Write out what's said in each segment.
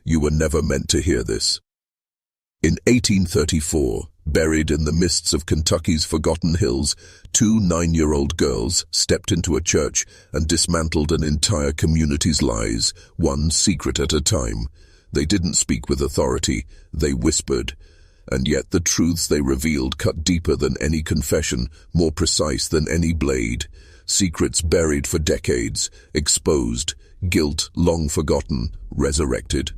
You were never meant to hear this. In 1834, buried in the mists of Kentucky's forgotten hills, two 9-year-old girls stepped into a church and dismantled an entire community's lies, one secret at a time. They didn't speak with authority, they whispered. And yet the truths they revealed cut deeper than any confession, more precise than any blade. Secrets buried for decades, exposed, guilt long forgotten, resurrected.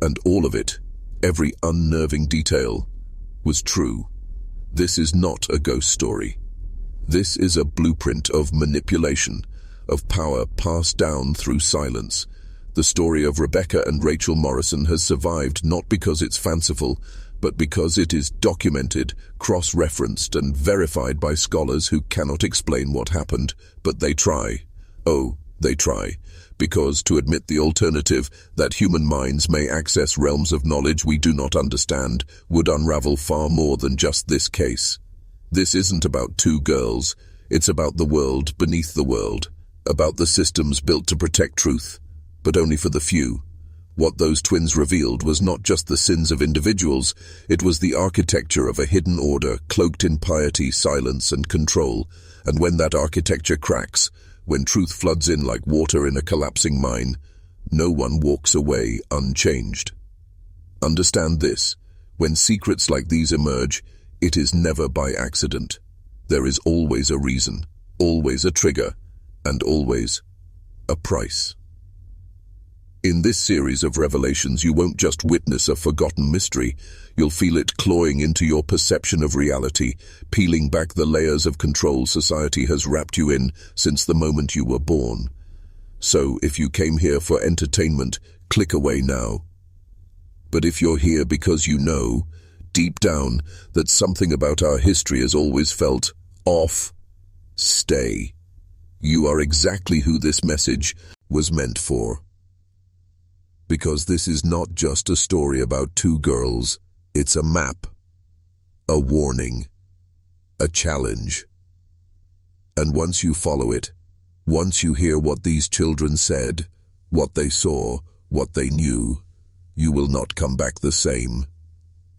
And all of it, every unnerving detail, was true. This is not a ghost story. This is a blueprint of manipulation, of power passed down through silence. The story of Rebecca and Rachel Morrison has survived not because it's fanciful, but because it is documented, cross-referenced, and verified by scholars who cannot explain what happened, but they try. Oh, they try. Because to admit the alternative, that human minds may access realms of knowledge we do not understand, would unravel far more than just this case. This isn't about two girls. It's about the world beneath the world, about the systems built to protect truth, but only for the few. What those twins revealed was not just the sins of individuals, it was the architecture of a hidden order, cloaked in piety, silence, and control. And when that architecture cracks, when truth floods in like water in a collapsing mine, no one walks away unchanged. Understand this: when secrets like these emerge, it is never by accident. There is always a reason, always a trigger, and always a price. In this series of revelations, you won't just witness a forgotten mystery, you'll feel it clawing into your perception of reality, peeling back the layers of control society has wrapped you in since the moment you were born. So, if you came here for entertainment, click away now. But if you're here because you know, deep down, that something about our history has always felt off, stay. You are exactly who this message was meant for. Because this is not just a story about two girls, it's a map, a warning, a challenge. And once you follow it, once you hear what these children said, what they saw, what they knew, you will not come back the same.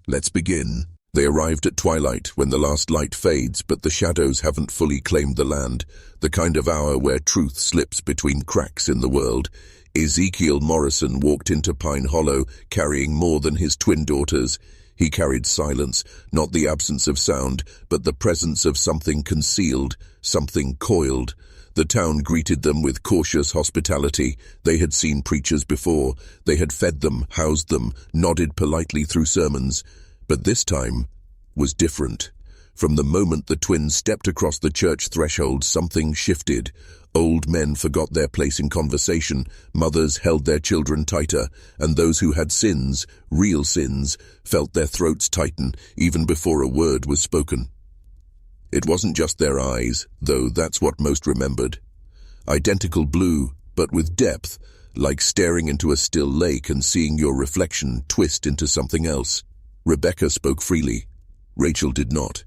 Let's begin. They arrived at twilight, when the last light fades, but the shadows haven't fully claimed the land, the kind of hour where truth slips between cracks in the world. Ezekiel Morrison walked into Pine Hollow carrying more than his twin daughters. He carried silence, not the absence of sound, but the presence of something concealed, something coiled. The town greeted them with cautious hospitality. They had seen preachers before. They had fed them, housed them, nodded politely through sermons. But this time was different. From the moment the twins stepped across the church threshold, something shifted. Old men forgot their place in conversation, mothers held their children tighter, and those who had sins, real sins, felt their throats tighten even before a word was spoken. It wasn't just their eyes, though that's what most remembered. Identical blue, but with depth, like staring into a still lake and seeing your reflection twist into something else. Rebecca spoke freely. Rachel did not.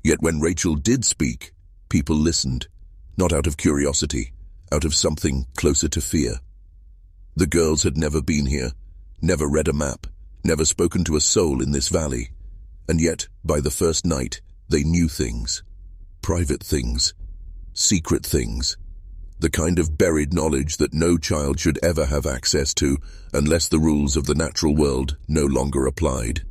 Yet when Rachel did speak, people listened. Not out of curiosity, out of something closer to fear. The girls had never been here, never read a map, never spoken to a soul in this valley. And yet, by the first night, they knew things. Private things. Secret things. The kind of buried knowledge that no child should ever have access to unless the rules of the natural world no longer applied.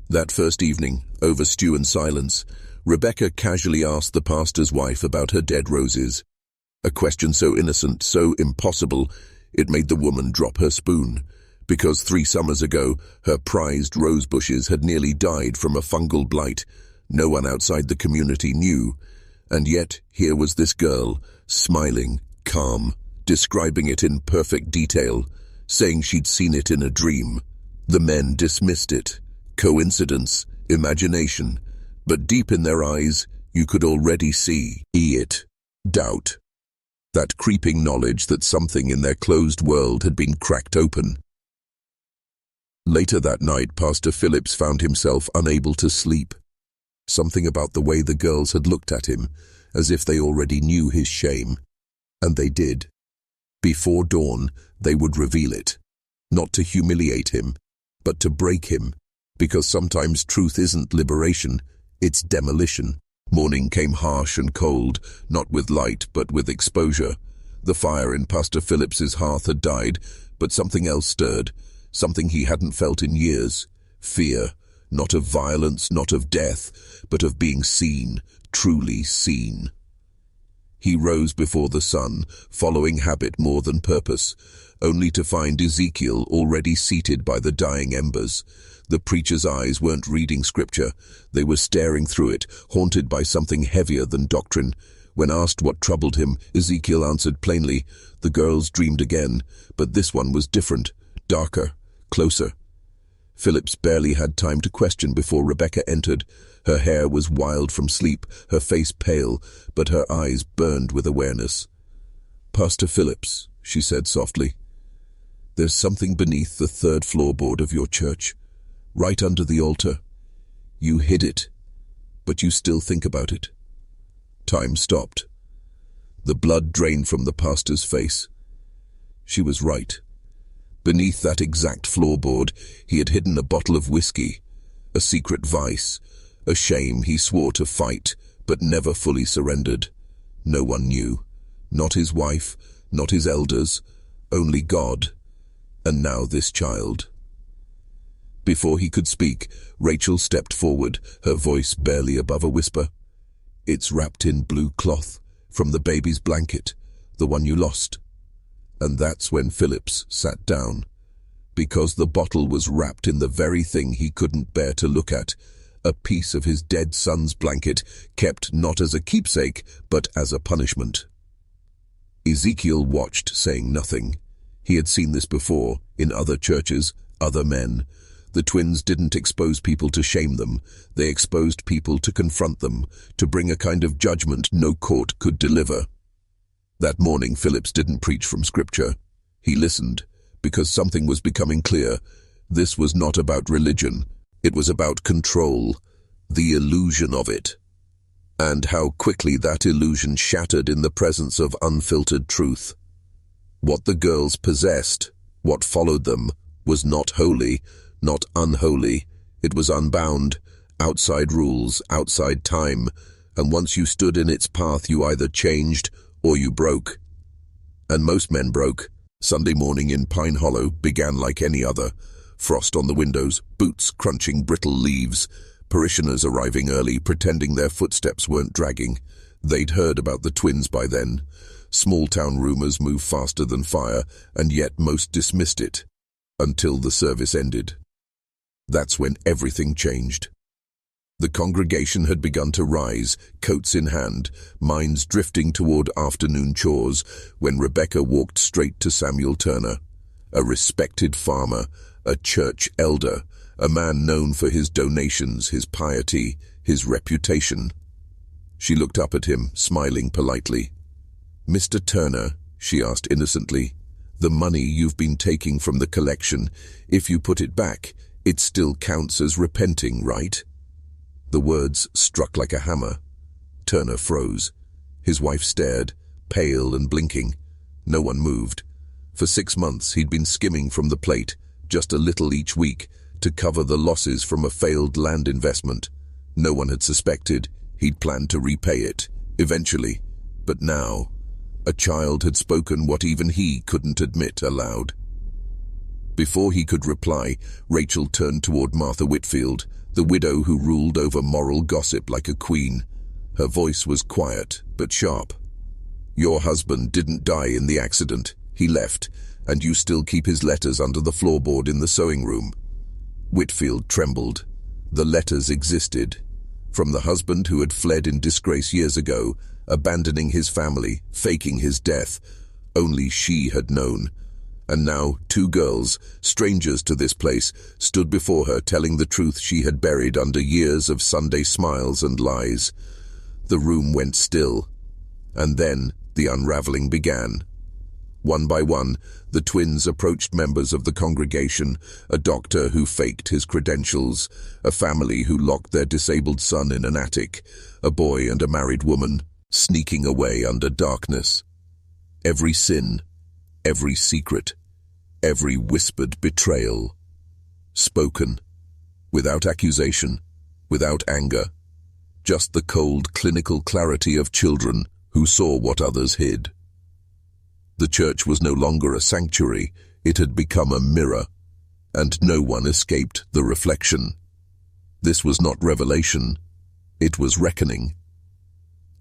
That first evening, over stew and silence, Rebecca casually asked the pastor's wife about her dead roses. A question so innocent, so impossible, it made the woman drop her spoon. Because 3 summers ago, her prized rose bushes had nearly died from a fungal blight. No one outside the community knew. And yet, here was this girl, smiling, calm, describing it in perfect detail, saying she'd seen it in a dream. The men dismissed it. Coincidence, imagination. But deep in their eyes, you could already see it. Doubt. That creeping knowledge that something in their closed world had been cracked open. Later that night, Pastor Phillips found himself unable to sleep. Something about the way the girls had looked at him, as if they already knew his shame. And they did. Before dawn, they would reveal it. not to humiliate him, but to break him, because sometimes truth isn't liberation, it's demolition. Morning came harsh and cold, not with light, but with exposure. The fire in Pastor Phillips's hearth had died, but something else stirred, something he hadn't felt in years. Fear, not of violence, not of death, but of being seen, truly seen. He rose before the sun, following habit more than purpose, only to find Ezekiel already seated by the dying embers. The preacher's eyes weren't reading scripture, they were staring through it, haunted by something heavier than doctrine. When asked what troubled him, Ezekiel answered plainly, "The girls dreamed again, but this one was different, darker, closer." Phillips barely had time to question before Rebecca entered. Her hair was wild from sleep, her face pale, but her eyes burned with awareness. "Pastor Phillips," she said softly, "there's something beneath the third floorboard of your church, right under the altar. You hid it, but you still think about it." Time stopped. The blood drained from the pastor's face. She was right. Beneath that exact floorboard, he had hidden a bottle of whiskey, a secret vice, a shame he swore to fight, but never fully surrendered. No one knew. Not his wife, not his elders, only God. And now this child. Before he could speak, Rachel stepped forward, her voice barely above a whisper. "It's wrapped in blue cloth, from the baby's blanket, the one you lost." And that's when Phillips sat down, because the bottle was wrapped in the very thing he couldn't bear to look at, a piece of his dead son's blanket, kept not as a keepsake, but as a punishment. Ezekiel watched, saying nothing. He had seen this before, in other churches, other men. The twins didn't expose people to shame them. They exposed people to confront them, to bring a kind of judgment no court could deliver. That morning, Phillips didn't preach from scripture. He listened, because something was becoming clear. This was not about religion. It was about control, the illusion of it. And how quickly that illusion shattered in the presence of unfiltered truth. What the girls possessed, what followed them, was not holy, not unholy. It was unbound, outside rules, outside time, and once you stood in its path, you either changed or you broke. And most men broke. Sunday morning in Pine Hollow began like any other. Frost on the windows, boots crunching brittle leaves, parishioners arriving early, pretending their footsteps weren't dragging. They'd heard about the twins by then. Small-town rumors move faster than fire, and yet most dismissed it, until the service ended. That's when everything changed. The congregation had begun to rise, coats in hand, minds drifting toward afternoon chores, when Rebecca walked straight to Samuel Turner, a respected farmer, a church elder, a man known for his donations, his piety, his reputation. She looked up at him, smiling politely. "Mr. Turner," she asked innocently, "the money you've been taking from the collection, if you put it back, it still counts as repenting, right?" The words struck like a hammer. Turner froze. His wife stared, pale and blinking. No one moved. For 6 months he'd been skimming from the plate, just a little each week, to cover the losses from a failed land investment. No one had suspected. He'd planned to repay it, eventually. But now, a child had spoken what even he couldn't admit aloud. Before he could reply, Rachel turned toward Martha Whitfield, the widow who ruled over moral gossip like a queen. Her voice was quiet, but sharp. "Your husband didn't die in the accident. He left, and you still keep his letters under the floorboard in the sewing room." Whitfield trembled. The letters existed. From the husband who had fled in disgrace years ago, abandoning his family, faking his death. Only she had known. And now 2 girls, strangers to this place, stood before her telling the truth she had buried under years of Sunday smiles and lies. The room went still. And then the unraveling began. One by one, the twins approached members of the congregation, a doctor who faked his credentials, a family who locked their disabled son in an attic, a boy and a married woman, sneaking away under darkness. Every sin, every secret, every whispered betrayal. Spoken, without accusation, without anger, just the cold, clinical clarity of children who saw what others hid. The church was no longer a sanctuary, it had become a mirror, and no one escaped the reflection. This was not revelation, it was reckoning.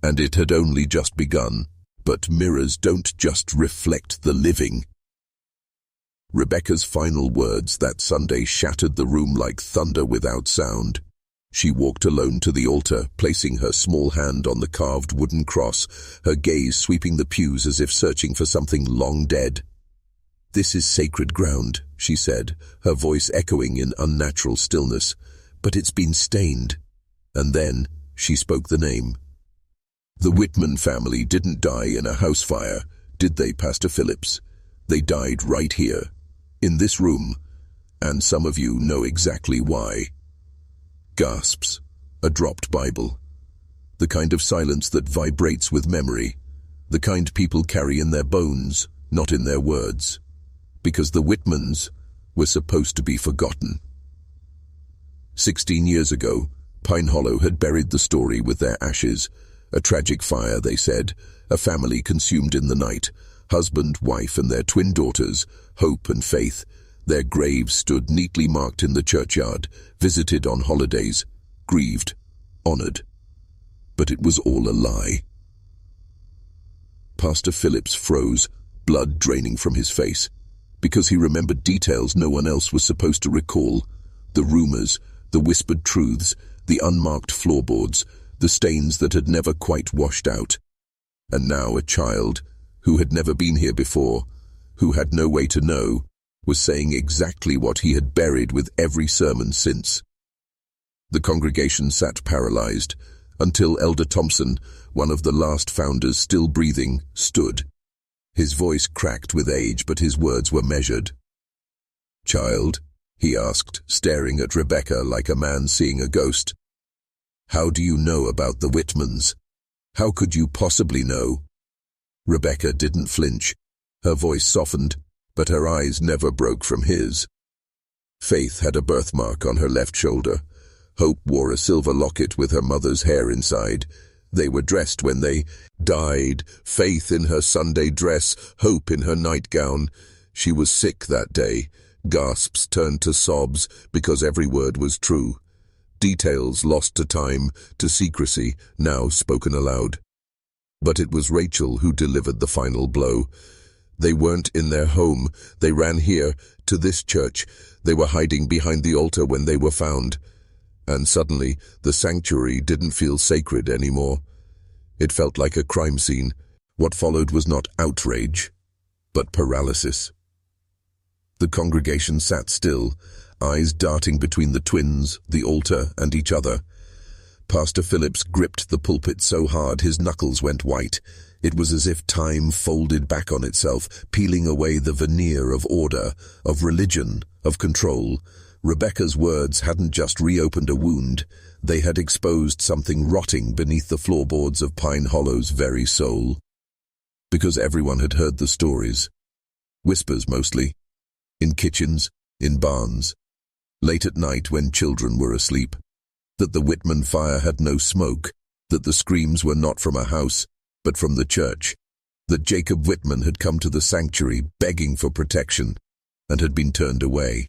And it had only just begun, but mirrors don't just reflect the living. Rebecca's final words that Sunday shattered the room like thunder without sound. She walked alone to the altar, placing her small hand on the carved wooden cross, her gaze sweeping the pews as if searching for something long dead. "This is sacred ground," she said, her voice echoing in unnatural stillness, "but it's been stained." And then she spoke the name. "The Whitman family didn't die in a house fire, did they, Pastor Phillips? They died right here, in this room, and some of you know exactly why." Gasps, a dropped Bible. The kind of silence that vibrates with memory, the kind people carry in their bones, not in their words, because the Whitmans were supposed to be forgotten. 16 years ago, Pine Hollow had buried the story with their ashes. A tragic fire, they said, a family consumed in the night, husband, wife, and their twin daughters, Hope and Faith. Their graves stood neatly marked in the churchyard, visited on holidays, grieved, honored. But it was all a lie. Pastor Phillips froze, blood draining from his face, because he remembered details no one else was supposed to recall. The rumors, the whispered truths, the unmarked floorboards, the stains that had never quite washed out. And now a child, who had never been here before, who had no way to know, was saying exactly what he had buried with every sermon since. The congregation sat paralyzed, until Elder Thompson, one of the last founders still breathing, stood. His voice cracked with age, but his words were measured. "Child," he asked, staring at Rebecca like a man seeing a ghost, "how do you know about the Whitmans? How could you possibly know?" Rebecca didn't flinch. Her voice softened, but her eyes never broke from his. Faith had a birthmark on her left shoulder. Hope wore a silver locket with her mother's hair inside. They were dressed when they died, Faith in her Sunday dress, Hope in her nightgown. She was sick that day. Gasps turned to sobs because every word was true. Details lost to time, to secrecy, now spoken aloud. But it was Rachel who delivered the final blow. They weren't in their home. They ran here, to this church. They were hiding behind the altar when they were found. And suddenly, the sanctuary didn't feel sacred anymore. It felt like a crime scene. What followed was not outrage, but paralysis. The congregation sat still, eyes darting between the twins, the altar, and each other. Pastor Phillips gripped the pulpit so hard his knuckles went white. It was as if time folded back on itself, peeling away the veneer of order, of religion, of control. Rebecca's words hadn't just reopened a wound. They had exposed something rotting beneath the floorboards of Pine Hollow's very soul. Because everyone had heard the stories. Whispers mostly. In kitchens, in barns. Late at night when children were asleep. That the Whitman fire had no smoke. That the screams were not from a house, but from the church, that Jacob Whitman had come to the sanctuary begging for protection and had been turned away.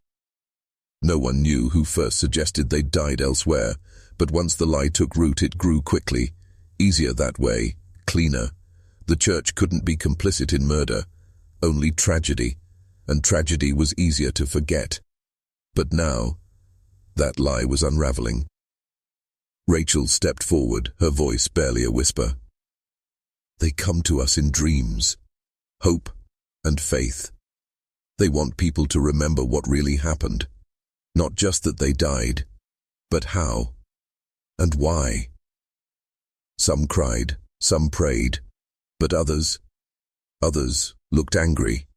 No one knew who first suggested they died elsewhere, but once the lie took root it grew quickly, easier that way, cleaner. The church couldn't be complicit in murder, only tragedy, and tragedy was easier to forget. But now, that lie was unraveling. Rachel stepped forward, her voice barely a whisper. "They come to us in dreams, hope and faith. They want people to remember what really happened. Not just that they died, but how and why." Some cried, some prayed, but others looked angry,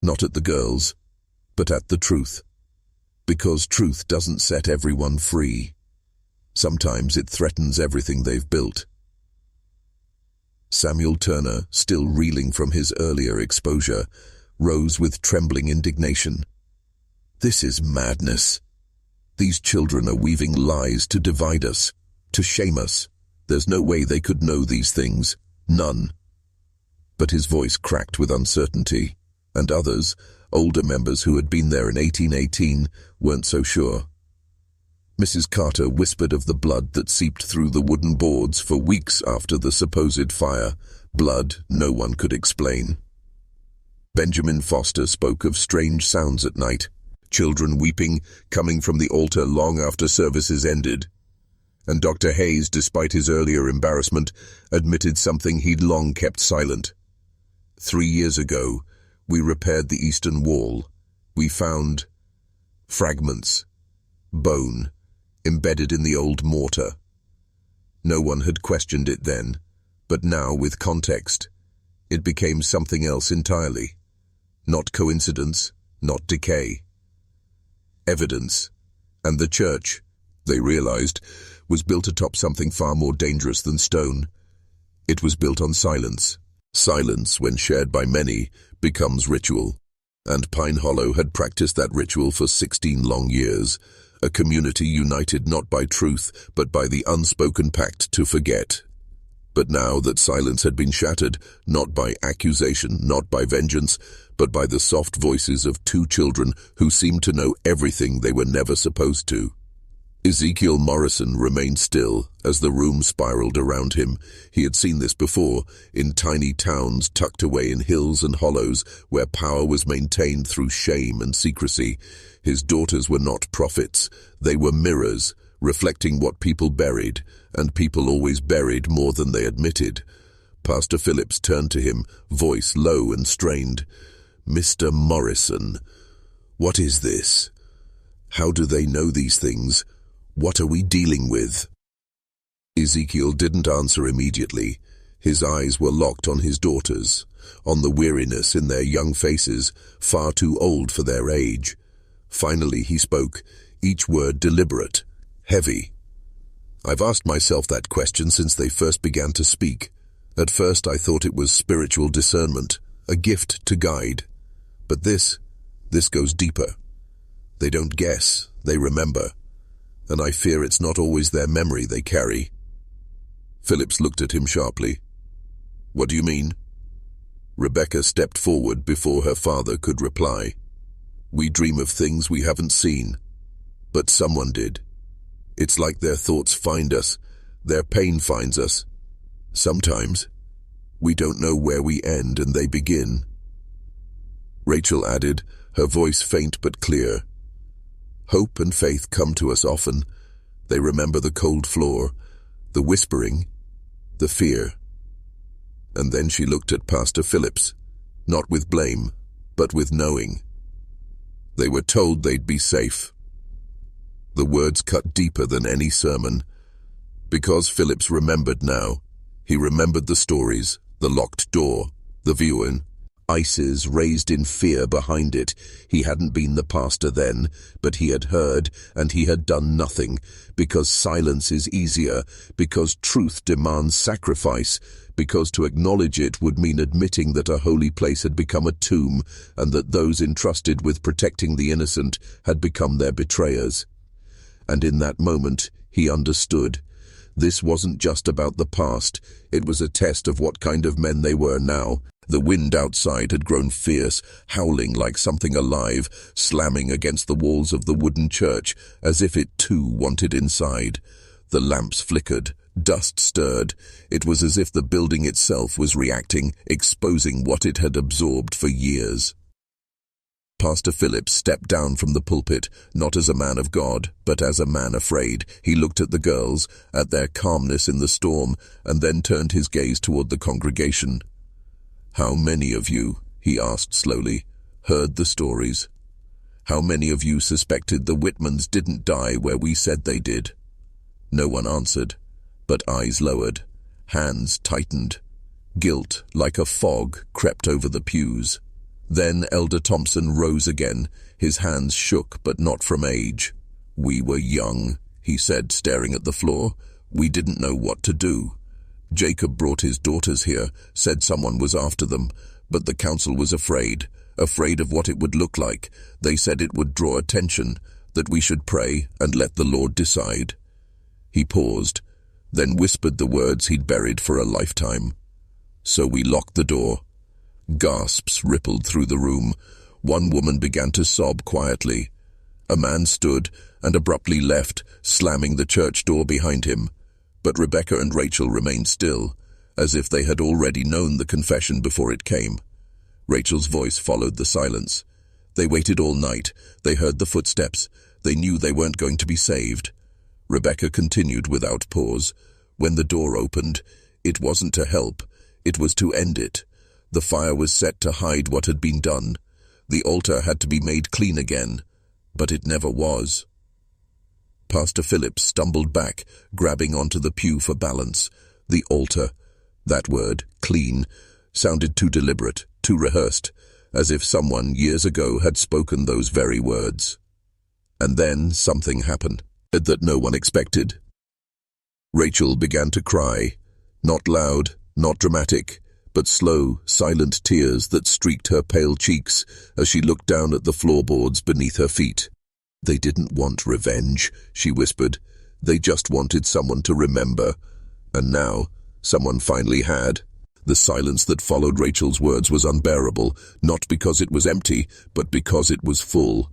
not at the girls, but at the truth. Because truth doesn't set everyone free. Sometimes it threatens everything they've built. Samuel Turner, still reeling from his earlier exposure, rose with trembling indignation. "This is madness. These children are weaving lies to divide us, to shame us. There's no way they could know these things. None." But his voice cracked with uncertainty, and others, older members who had been there in 1818, weren't so sure. Mrs. Carter whispered of the blood that seeped through the wooden boards for weeks after the supposed fire, blood no one could explain. Benjamin Foster spoke of strange sounds at night, children weeping, coming from the altar long after services ended. And Dr. Hayes, despite his earlier embarrassment, admitted something he'd long kept silent. 3 years ago, we repaired the eastern wall. We found fragments, bone, embedded in the old mortar. No one had questioned it then, but now, with context, it became something else entirely. Not coincidence, not decay. Evidence. And the church, they realized, was built atop something far more dangerous than stone. It was built on silence. Silence, when shared by many, becomes ritual. And Pine Hollow had practiced that ritual for 16 long years, a community united not by truth, but by the unspoken pact to forget. But now that silence had been shattered, not by accusation, not by vengeance, but by the soft voices of 2 children who seemed to know everything they were never supposed to. Ezekiel Morrison remained still as the room spiraled around him. He had seen this before, in tiny towns tucked away in hills and hollows where power was maintained through shame and secrecy. His daughters were not prophets. They were mirrors, reflecting what people buried, and people always buried more than they admitted. Pastor Phillips turned to him, voice low and strained. "Mr. Morrison, what is this? How do they know these things? What are we dealing with?" Ezekiel didn't answer immediately. His eyes were locked on his daughters, on the weariness in their young faces, far too old for their age. Finally he spoke, each word deliberate, heavy. "I've asked myself that question since they first began to speak. At first I thought it was spiritual discernment, a gift to guide. But this goes deeper. They don't guess, they remember. And I fear it's not always their memory they carry." Phillips looked at him sharply. "What do you mean?" Rebecca stepped forward before her father could reply. "We dream of things we haven't seen, but someone did. It's like their thoughts find us, their pain finds us. Sometimes, we don't know where we end and they begin." Rachel added, her voice faint but clear. "Hope and faith come to us often. They remember the cold floor, the whispering, the fear." And then she looked at Pastor Phillips, not with blame, but with knowing. They were told they'd be safe. The words cut deeper than any sermon. Because Phillips remembered now, he remembered the stories, the locked door, the viewing, ices raised in fear behind it. He hadn't been the pastor then, but he had heard, and he had done nothing, because silence is easier, because truth demands sacrifice, because to acknowledge it would mean admitting that a holy place had become a tomb, and that those entrusted with protecting the innocent had become their betrayers. And in that moment, he understood. This wasn't just about the past, it was a test of what kind of men they were now. The wind outside had grown fierce, howling like something alive, slamming against the walls of the wooden church, as if it too wanted inside. The lamps flickered, dust stirred. It was as if the building itself was reacting, exposing what it had absorbed for years. Pastor Phillips stepped down from the pulpit, not as a man of God, but as a man afraid. He looked at the girls, at their calmness in the storm, and then turned his gaze toward the congregation. "How many of you," he asked slowly, "heard the stories? How many of you suspected the Whitmans didn't die where we said they did?" No one answered, but eyes lowered, hands tightened. Guilt, like a fog, crept over the pews. Then Elder Thompson rose again. His hands shook, but not from age. "We were young," he said, staring at the floor. "We didn't know what to do. Jacob brought his daughters here, said someone was after them, but the council was afraid. afraid of what it would look like. They said it would draw attention, that we should pray and let the Lord decide. He paused, then whispered the words he'd buried for a lifetime. So we locked the door. Gasps rippled through the room. One woman began to sob quietly. A man stood and abruptly left, slamming the church door behind him. But Rebecca and Rachel remained still, as if they had already known the confession before it came. Rachel's voice followed the silence. They waited all night. They heard the footsteps. They knew they weren't going to be saved. Rebecca continued without pause. When the door opened, it wasn't to help. It was to end it. The fire was set to hide what had been done. The altar had to be made clean again. But it never was. Pastor Phillips stumbled back, grabbing onto the pew for balance. The altar, that word, clean, sounded too deliberate, too rehearsed, as if someone years ago had spoken those very words. And then something happened that no one expected. Rachel began to cry, not loud, not dramatic, but slow, silent tears that streaked her pale cheeks as she looked down at the floorboards beneath her feet. They didn't want revenge, she whispered. They just wanted someone to remember. And now, someone finally had. The silence that followed Rachel's words was unbearable, not because it was empty, but because it was full.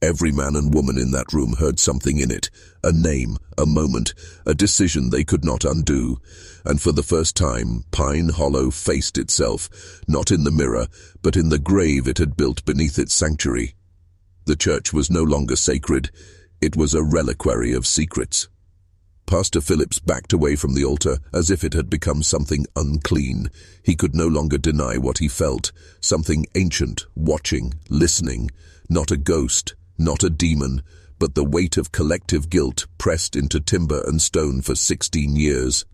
Every man and woman in that room heard something in it, a name, a moment, a decision they could not undo. And for the first time, Pine Hollow faced itself, not in the mirror, but in the grave it had built beneath its sanctuary. The church was no longer sacred. It was a reliquary of secrets. Pastor Phillips backed away from the altar as if it had become something unclean. He could no longer deny what he felt, something ancient, watching, listening, not a ghost, not a demon, but the weight of collective guilt pressed into timber and stone for 16 years.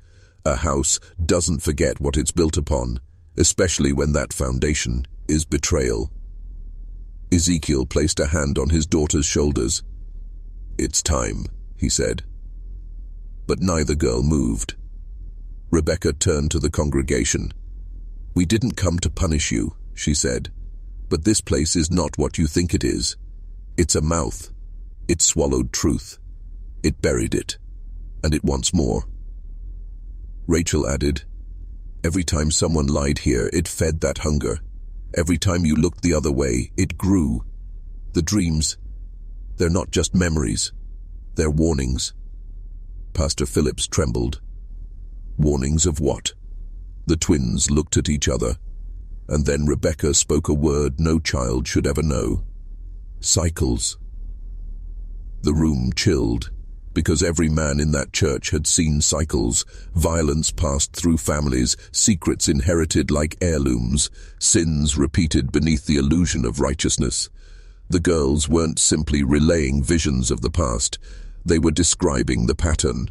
A house doesn't forget what it's built upon, especially when that foundation is betrayal. Ezekiel placed a hand on his daughter's shoulders. "It's time," he said. But neither girl moved. Rebecca turned to the congregation. "We didn't come to punish you," she said, "but this place is not what you think it is. It's a mouth. It swallowed truth. It buried it. And it wants more." Rachel added, "Every time someone lied here, it fed that hunger. Every time you looked the other way, it grew. The dreams, they're not just memories. They're warnings." Pastor Phillips trembled. Warnings of what? The twins looked at each other, and then Rebecca spoke a word no child should ever know. Cycles. The room chilled, because every man in that church had seen cycles, violence passed through families, secrets inherited like heirlooms, sins repeated beneath the illusion of righteousness. The girls weren't simply relaying visions of the past, they were describing the pattern.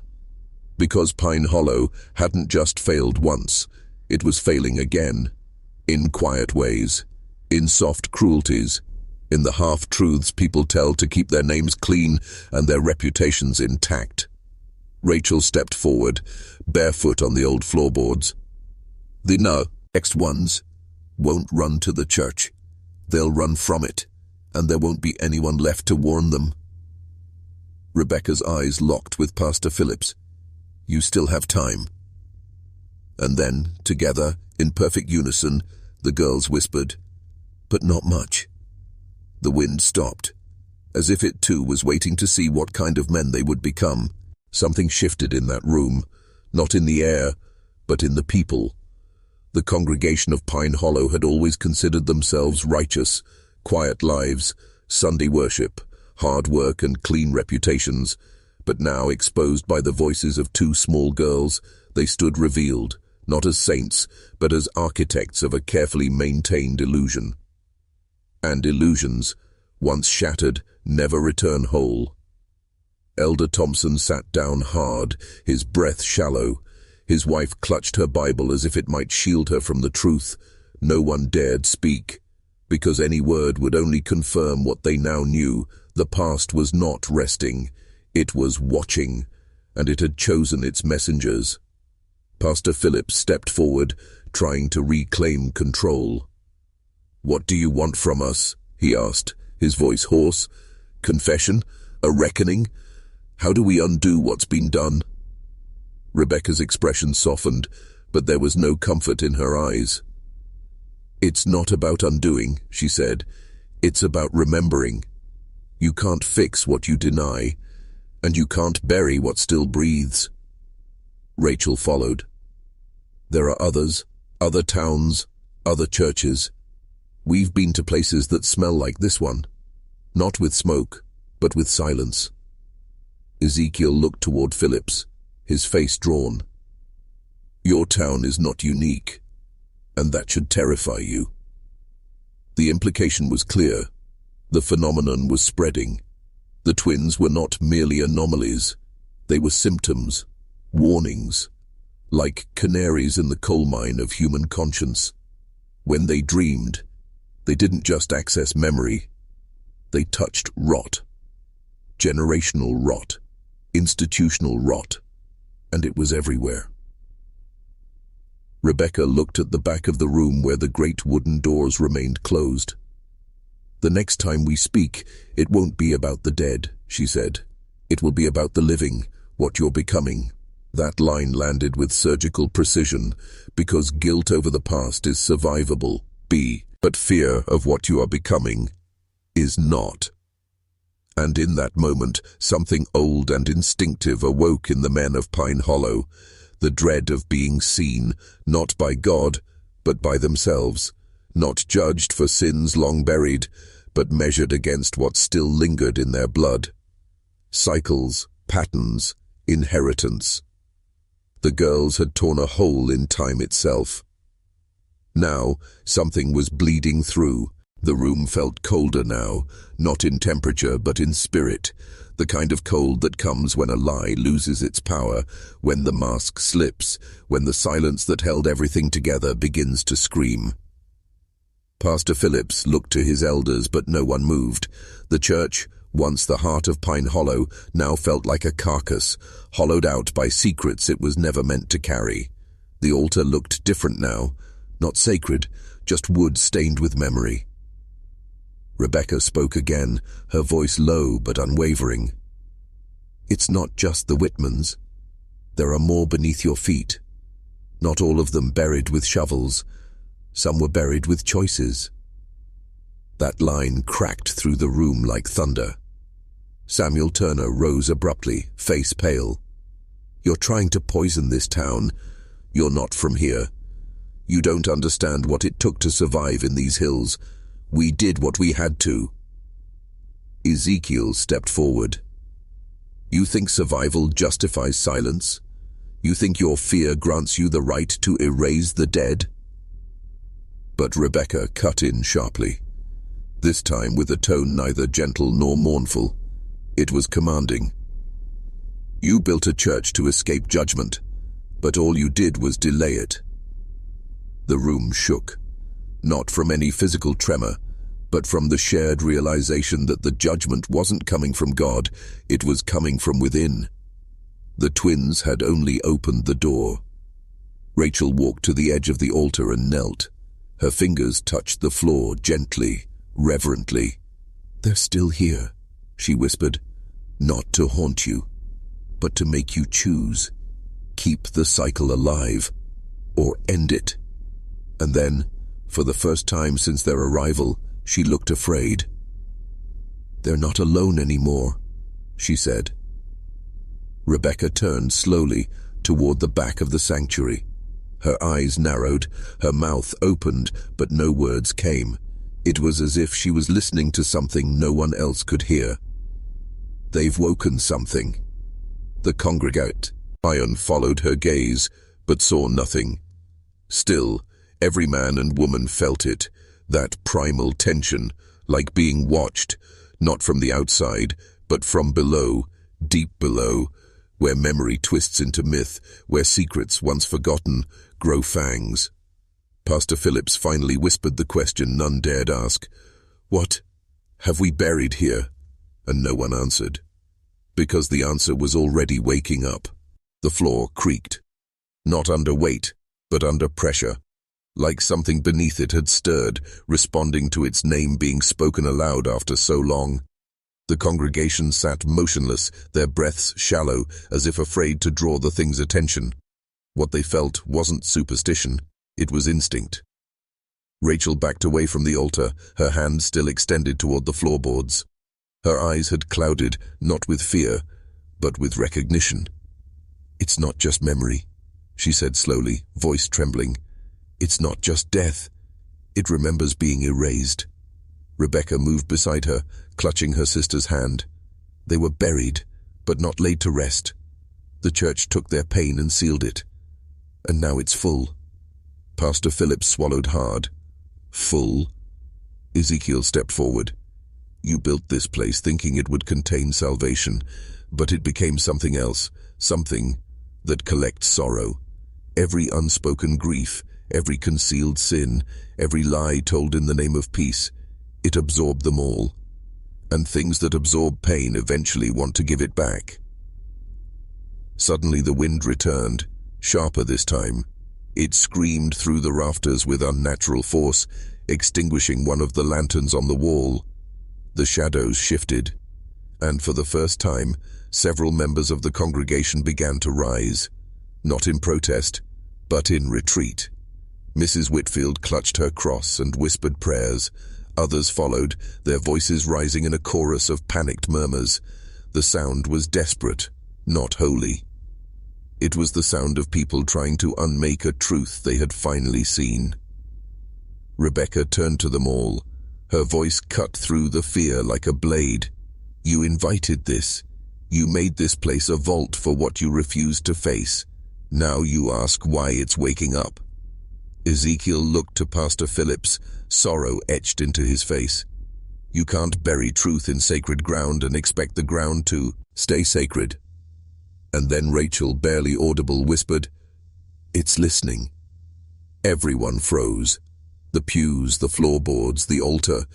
Because Pine Hollow hadn't just failed once, it was failing again, in quiet ways, in soft cruelties, in the half-truths people tell to keep their names clean and their reputations intact. Rachel stepped forward, barefoot on the old floorboards. "The next ones won't run to the church. They'll run from it, and there won't be anyone left to warn them." Rebecca's eyes locked with Pastor Phillips. "You still have time." And then, together, in perfect unison, the girls whispered, "But not much." The wind stopped, as if it too was waiting to see what kind of men they would become. Something shifted in that room, not in the air, but in the people. The congregation of Pine Hollow had always considered themselves righteous, quiet lives, Sunday worship, hard work and clean reputations, but now exposed by the voices of two small girls, they stood revealed, not as saints, but as architects of a carefully maintained illusion. And illusions, once shattered, never return whole. Elder Thompson sat down hard, his breath shallow. His wife clutched her Bible as if it might shield her from the truth. No one dared speak, because any word would only confirm what they now knew. The past was not resting, it was watching, and it had chosen its messengers. Pastor Phillips stepped forward, trying to reclaim control. "What do you want from us?" he asked, his voice hoarse. "Confession? A reckoning? How do we undo what's been done?" Rebecca's expression softened, but there was no comfort in her eyes. "It's not about undoing," she said. "It's about remembering. You can't fix what you deny, and you can't bury what still breathes." Rachel followed. "There are others, other towns, other churches. We've been to places that smell like this one, not with smoke, but with silence." Ezekiel looked toward Phillips, his face drawn. "Your town is not unique, and that should terrify you." The implication was clear. The phenomenon was spreading. The twins were not merely anomalies. They were symptoms, warnings, like canaries in the coal mine of human conscience. When they dreamed, they didn't just access memory. They touched rot. Generational rot. Institutional rot. And it was everywhere. Rebecca looked at the back of the room where the great wooden doors remained closed. "The next time we speak, it won't be about the dead," she said. "It will be about the living, what you're becoming." That line landed with surgical precision, because guilt over the past is survivable, but fear of what you are becoming is not. And in that moment, something old and instinctive awoke in the men of Pine Hollow, the dread of being seen, not by God, but by themselves, not judged for sins long buried, but measured against what still lingered in their blood. Cycles, patterns, inheritance. The girls had torn a hole in time itself. Now, something was bleeding through. The room felt colder now, not in temperature but in spirit, the kind of cold that comes when a lie loses its power, when the mask slips, when the silence that held everything together begins to scream. Pastor Phillips looked to his elders, but no one moved. The church, once the heart of Pine Hollow, now felt like a carcass, hollowed out by secrets it was never meant to carry. The altar looked different now, not sacred, just wood stained with memory. Rebecca spoke again, her voice low but unwavering. "It's not just the Whitmans. There are more beneath your feet. Not all of them buried with shovels. Some were buried with choices." That line cracked through the room like thunder. Samuel Turner rose abruptly, face pale. "You're trying to poison this town. You're not from here. You don't understand what it took to survive in these hills. We did what we had to." Ezekiel stepped forward. "You think survival justifies silence? You think your fear grants you the right to erase the dead?" But Rebecca cut in sharply, this time with a tone neither gentle nor mournful. It was commanding. "You built a church to escape judgment, but all you did was delay it." The room shook, not from any physical tremor, but from the shared realization that the judgment wasn't coming from God, it was coming from within. The twins had only opened the door. Rachel walked to the edge of the altar and knelt. Her fingers touched the floor gently, reverently. "They're still here," she whispered, "not to haunt you, but to make you choose. Keep the cycle alive, or end it." And then, for the first time since their arrival, she looked afraid. "They're not alone anymore," she said. Rebecca turned slowly toward the back of the sanctuary. Her eyes narrowed, her mouth opened, but no words came. It was as if she was listening to something no one else could hear. "They've woken something." The congregate, Ion, followed her gaze, but saw nothing. Still, every man and woman felt it, that primal tension, like being watched, not from the outside, but from below, deep below, where memory twists into myth, where secrets once forgotten grow fangs. Pastor Phillips finally whispered the question none dared ask. "What have we buried here?" And no one answered, because the answer was already waking up. The floor creaked, not under weight, but under pressure, like something beneath it had stirred, responding to its name being spoken aloud after so long. The congregation sat motionless, their breaths shallow, as if afraid to draw the thing's attention. What they felt wasn't superstition, it was instinct. Rachel backed away from the altar, her hand still extended toward the floorboards. Her eyes had clouded, not with fear, but with recognition. "It's not just memory," she said slowly, voice trembling. "It's not just death. It remembers being erased." Rebecca moved beside her, clutching her sister's hand. They were buried, but not laid to rest. The church took their pain and sealed it. And now it's full. Pastor Phillips swallowed hard. "Full?" Ezekiel stepped forward. "You built this place thinking it would contain salvation, but it became something else, something that collects sorrow. Every unspoken grief, every concealed sin, every lie told in the name of peace, it absorbed them all. And things that absorb pain eventually want to give it back." Suddenly the wind returned, sharper this time. It screamed through the rafters with unnatural force, extinguishing one of the lanterns on the wall. The shadows shifted, and for the first time, several members of the congregation began to rise, not in protest, but in retreat. Mrs. Whitfield clutched her cross and whispered prayers. Others followed, their voices rising in a chorus of panicked murmurs. The sound was desperate, not holy. It was the sound of people trying to unmake a truth they had finally seen. Rebecca turned to them all, her voice cut through the fear like a blade. "You invited this. You made this place a vault for what you refused to face. Now you ask why it's waking up." Ezekiel looked to Pastor Phillips, sorrow etched into his face. "You can't bury truth in sacred ground and expect the ground to stay sacred." And then Rachel, barely audible, whispered, "It's listening." Everyone froze. The pews, the floorboards, the altar,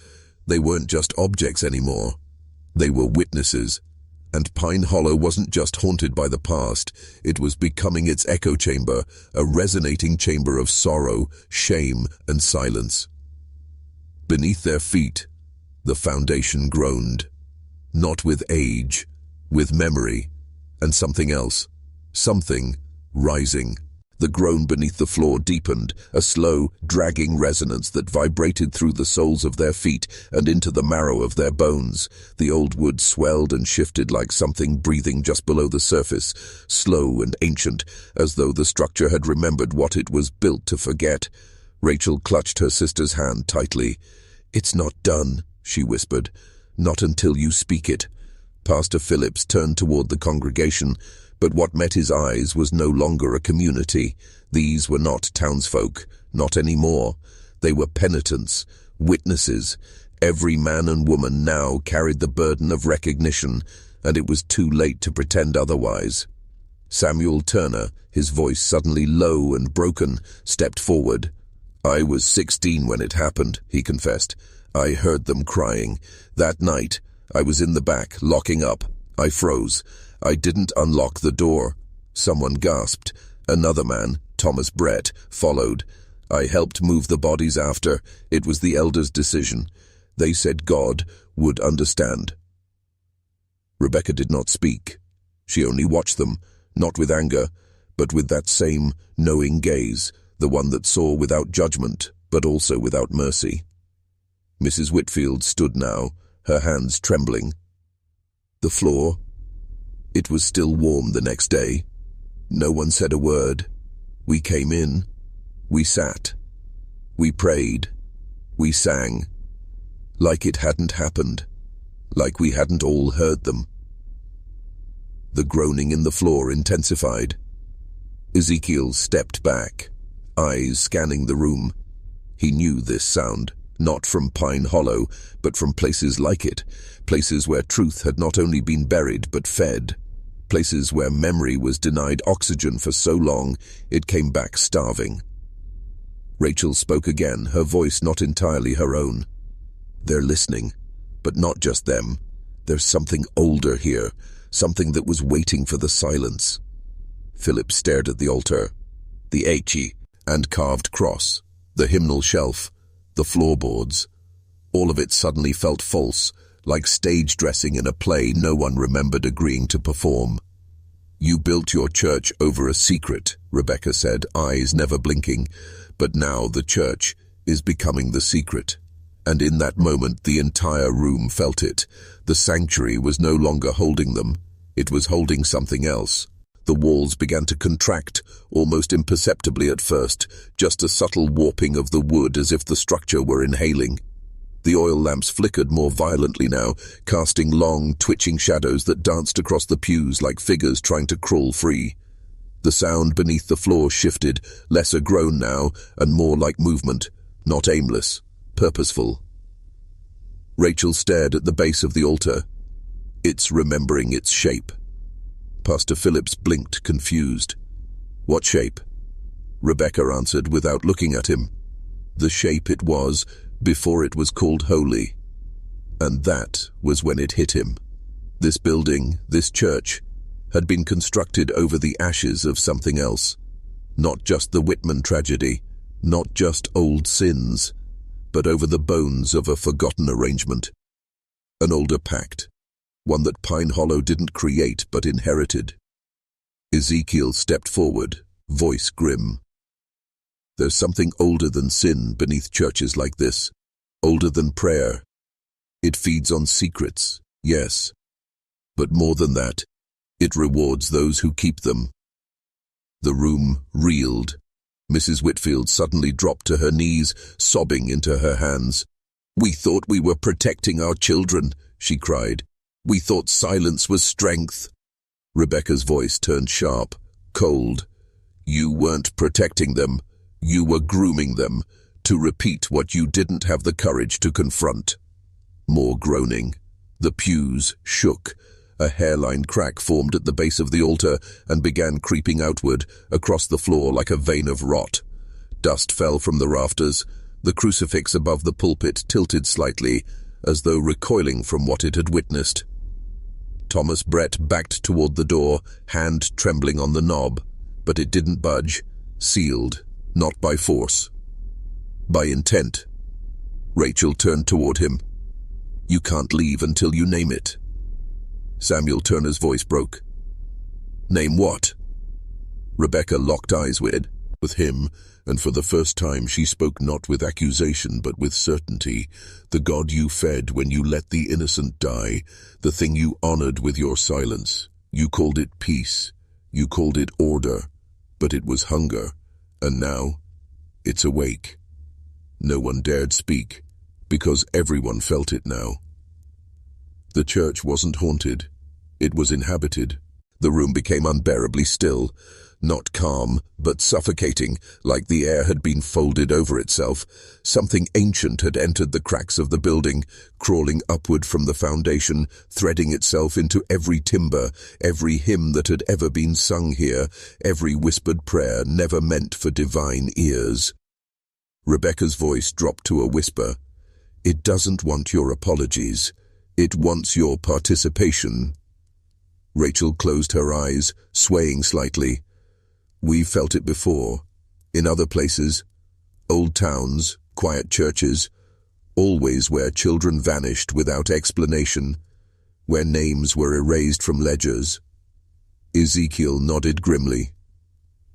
they weren't just objects anymore. They were witnesses. And Pine Hollow wasn't just haunted by the past, it was becoming its echo chamber, a resonating chamber of sorrow, shame, and silence. Beneath their feet, the foundation groaned. Not with age, with memory, and something else. Something rising. The groan beneath the floor deepened, a slow, dragging resonance that vibrated through the soles of their feet and into the marrow of their bones. The old wood swelled and shifted like something breathing just below the surface, slow and ancient, as though the structure had remembered what it was built to forget. Rachel clutched her sister's hand tightly. "It's not done," she whispered. "Not until you speak it." Pastor Phillips turned toward the congregation, but what met his eyes was no longer a community. These were not townsfolk, not anymore. They were penitents, witnesses. Every man and woman now carried the burden of recognition, and it was too late to pretend otherwise. Samuel Turner, his voice suddenly low and broken, stepped forward. "I was 16 when it happened," he confessed. "I heard them crying. That night, I was in the back, locking up. I froze. I didn't unlock the door." Someone gasped. Another man, Thomas Brett, followed. "I helped move the bodies after. It was the elders' decision. They said God would understand." Rebecca did not speak. She only watched them, not with anger, but with that same knowing gaze, the one that saw without judgment, but also without mercy. Mrs. Whitfield stood now, her hands trembling. The floor. It was still warm the next day. No one said a word. We came in. We sat. We prayed. We sang. Like it hadn't happened. Like we hadn't all heard them. The groaning in the floor intensified. Ezekiel stepped back, eyes scanning the room. He knew this sound, not from Pine Hollow, but from places like it, places where truth had not only been buried but fed, places where memory was denied oxygen for so long it came back starving. Rachel spoke again, her voice not entirely her own. "They're listening, but not just them. There's something older here, something that was waiting for the silence." Philip stared at the altar, the H and carved cross, The hymnal shelf, the floorboards, all of it suddenly felt false, like stage dressing in a play no one remembered agreeing to perform. "You built your church over a secret," Rebecca said, eyes never blinking, "but now the church is becoming the secret." And in that moment the entire room felt it. The sanctuary was no longer holding them. It was holding something else. The walls began to contract, almost imperceptibly at first, just a subtle warping of the wood as if the structure were inhaling. The oil lamps flickered more violently now, casting long, twitching shadows that danced across the pews like figures trying to crawl free. The sound beneath the floor shifted, less a groan now, and more like movement, not aimless, purposeful. Rachel stared at the base of the altar. It's remembering its shape. Pastor Phillips blinked, confused. "What shape?" Rebecca answered without looking at him. "The shape it was before it was called holy." And that was when it hit him. This building, this church, had been constructed over the ashes of something else. Not just the Whitman tragedy, not just old sins, but over the bones of a forgotten arrangement. An older pact, one that Pine Hollow didn't create but inherited. Ezekiel stepped forward, voice grim. "There's something older than sin beneath churches like this, older than prayer. It feeds on secrets, yes, but more than that, it rewards those who keep them." The room reeled. Mrs. Whitfield suddenly dropped to her knees, sobbing into her hands. "We thought we were protecting our children," she cried. "We thought silence was strength." Rebecca's voice turned sharp, cold. "You weren't protecting them. You were grooming them to repeat what you didn't have the courage to confront." More groaning. The pews shook. A hairline crack formed at the base of the altar and began creeping outward, across the floor like a vein of rot. Dust fell from the rafters. The crucifix above the pulpit tilted slightly, as though recoiling from what it had witnessed. Thomas Brett backed toward the door, hand trembling on the knob, but it didn't budge, sealed, not by force, by intent. Rachel turned toward him. "You can't leave until you name it." Samuel Turner's voice broke. "Name what?" Rebecca locked eyes with him, and for the first time she spoke not with accusation but with certainty. "The God you fed when you let the innocent die, the thing you honored with your silence. You called it peace, you called it order, but it was hunger, and now it's awake." No one dared speak, because everyone felt it now. The church wasn't haunted. It was inhabited. The room became unbearably still, not calm, but suffocating, like the air had been folded over itself. Something ancient had entered the cracks of the building, crawling upward from the foundation, threading itself into every timber, every hymn that had ever been sung here, every whispered prayer never meant for divine ears. Rebecca's voice dropped to a whisper. "It doesn't want your apologies. It wants your participation." Rachel closed her eyes, swaying slightly. "We've felt it before. In other places. Old towns, quiet churches. Always where children vanished without explanation. Where names were erased from ledgers." Ezekiel nodded grimly.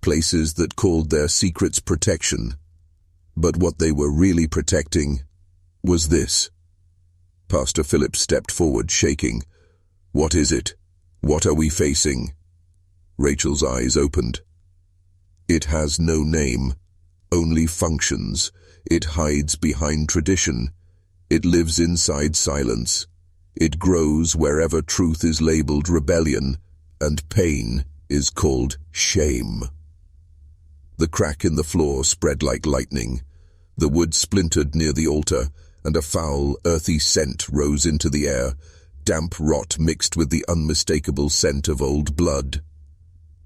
Places that called their secrets protection. But what they were really protecting was this. Pastor Phillips stepped forward, shaking. "What is it? What are we facing?" Rachel's eyes opened. "It has no name, only functions. It hides behind tradition. It lives inside silence. It grows wherever truth is labeled rebellion, and pain is called shame." The crack in the floor spread like lightning. The wood splintered near the altar, and a foul, earthy scent rose into the air, damp rot mixed with the unmistakable scent of old blood.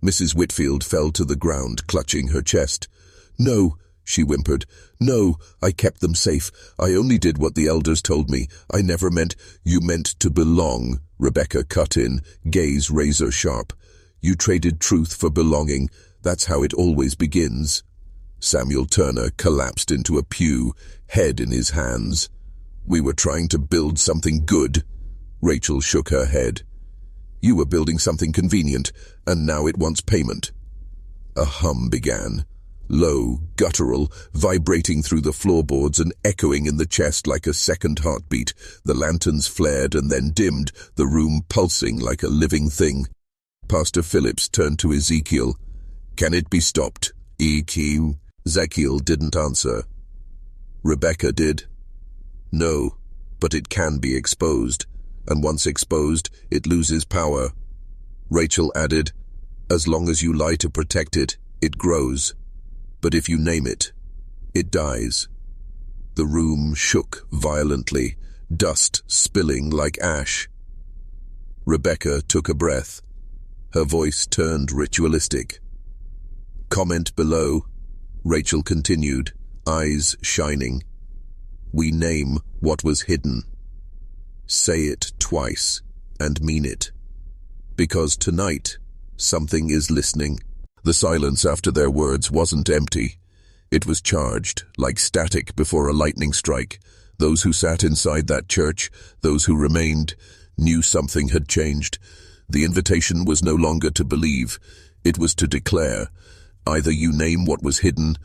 Mrs. Whitfield fell to the ground, clutching her chest. "No," she whimpered. "No, I kept them safe. I only did what the elders told me. I never meant—" "You meant to belong," Rebecca cut in, gaze razor-sharp. "You traded truth for belonging. That's how it always begins." Samuel Turner collapsed into a pew, head in his hands. "We were trying to build something good." Rachel shook her head. "You were building something convenient, and now it wants payment." A hum began, low, guttural, vibrating through the floorboards and echoing in the chest like a second heartbeat. The lanterns flared and then dimmed, the room pulsing like a living thing. Pastor Phillips turned to Ezekiel. "Can it be stopped, EQ?" Ezekiel didn't answer. Rebecca did. "No, but it can be exposed, and once exposed, it loses power." Rachel added, "As long as you lie to protect it, it grows. But if you name it, it dies." The room shook violently, dust spilling like ash. Rebecca took a breath. Her voice turned ritualistic. "Comment below," Rachel continued, eyes shining. "We name what was hidden. Say it twice and mean it. Because tonight, something is listening." The silence after their words wasn't empty. It was charged, like static before a lightning strike. Those who sat inside that church, those who remained, knew something had changed. The invitation was no longer to believe. It was to declare. Either you name what was hidden,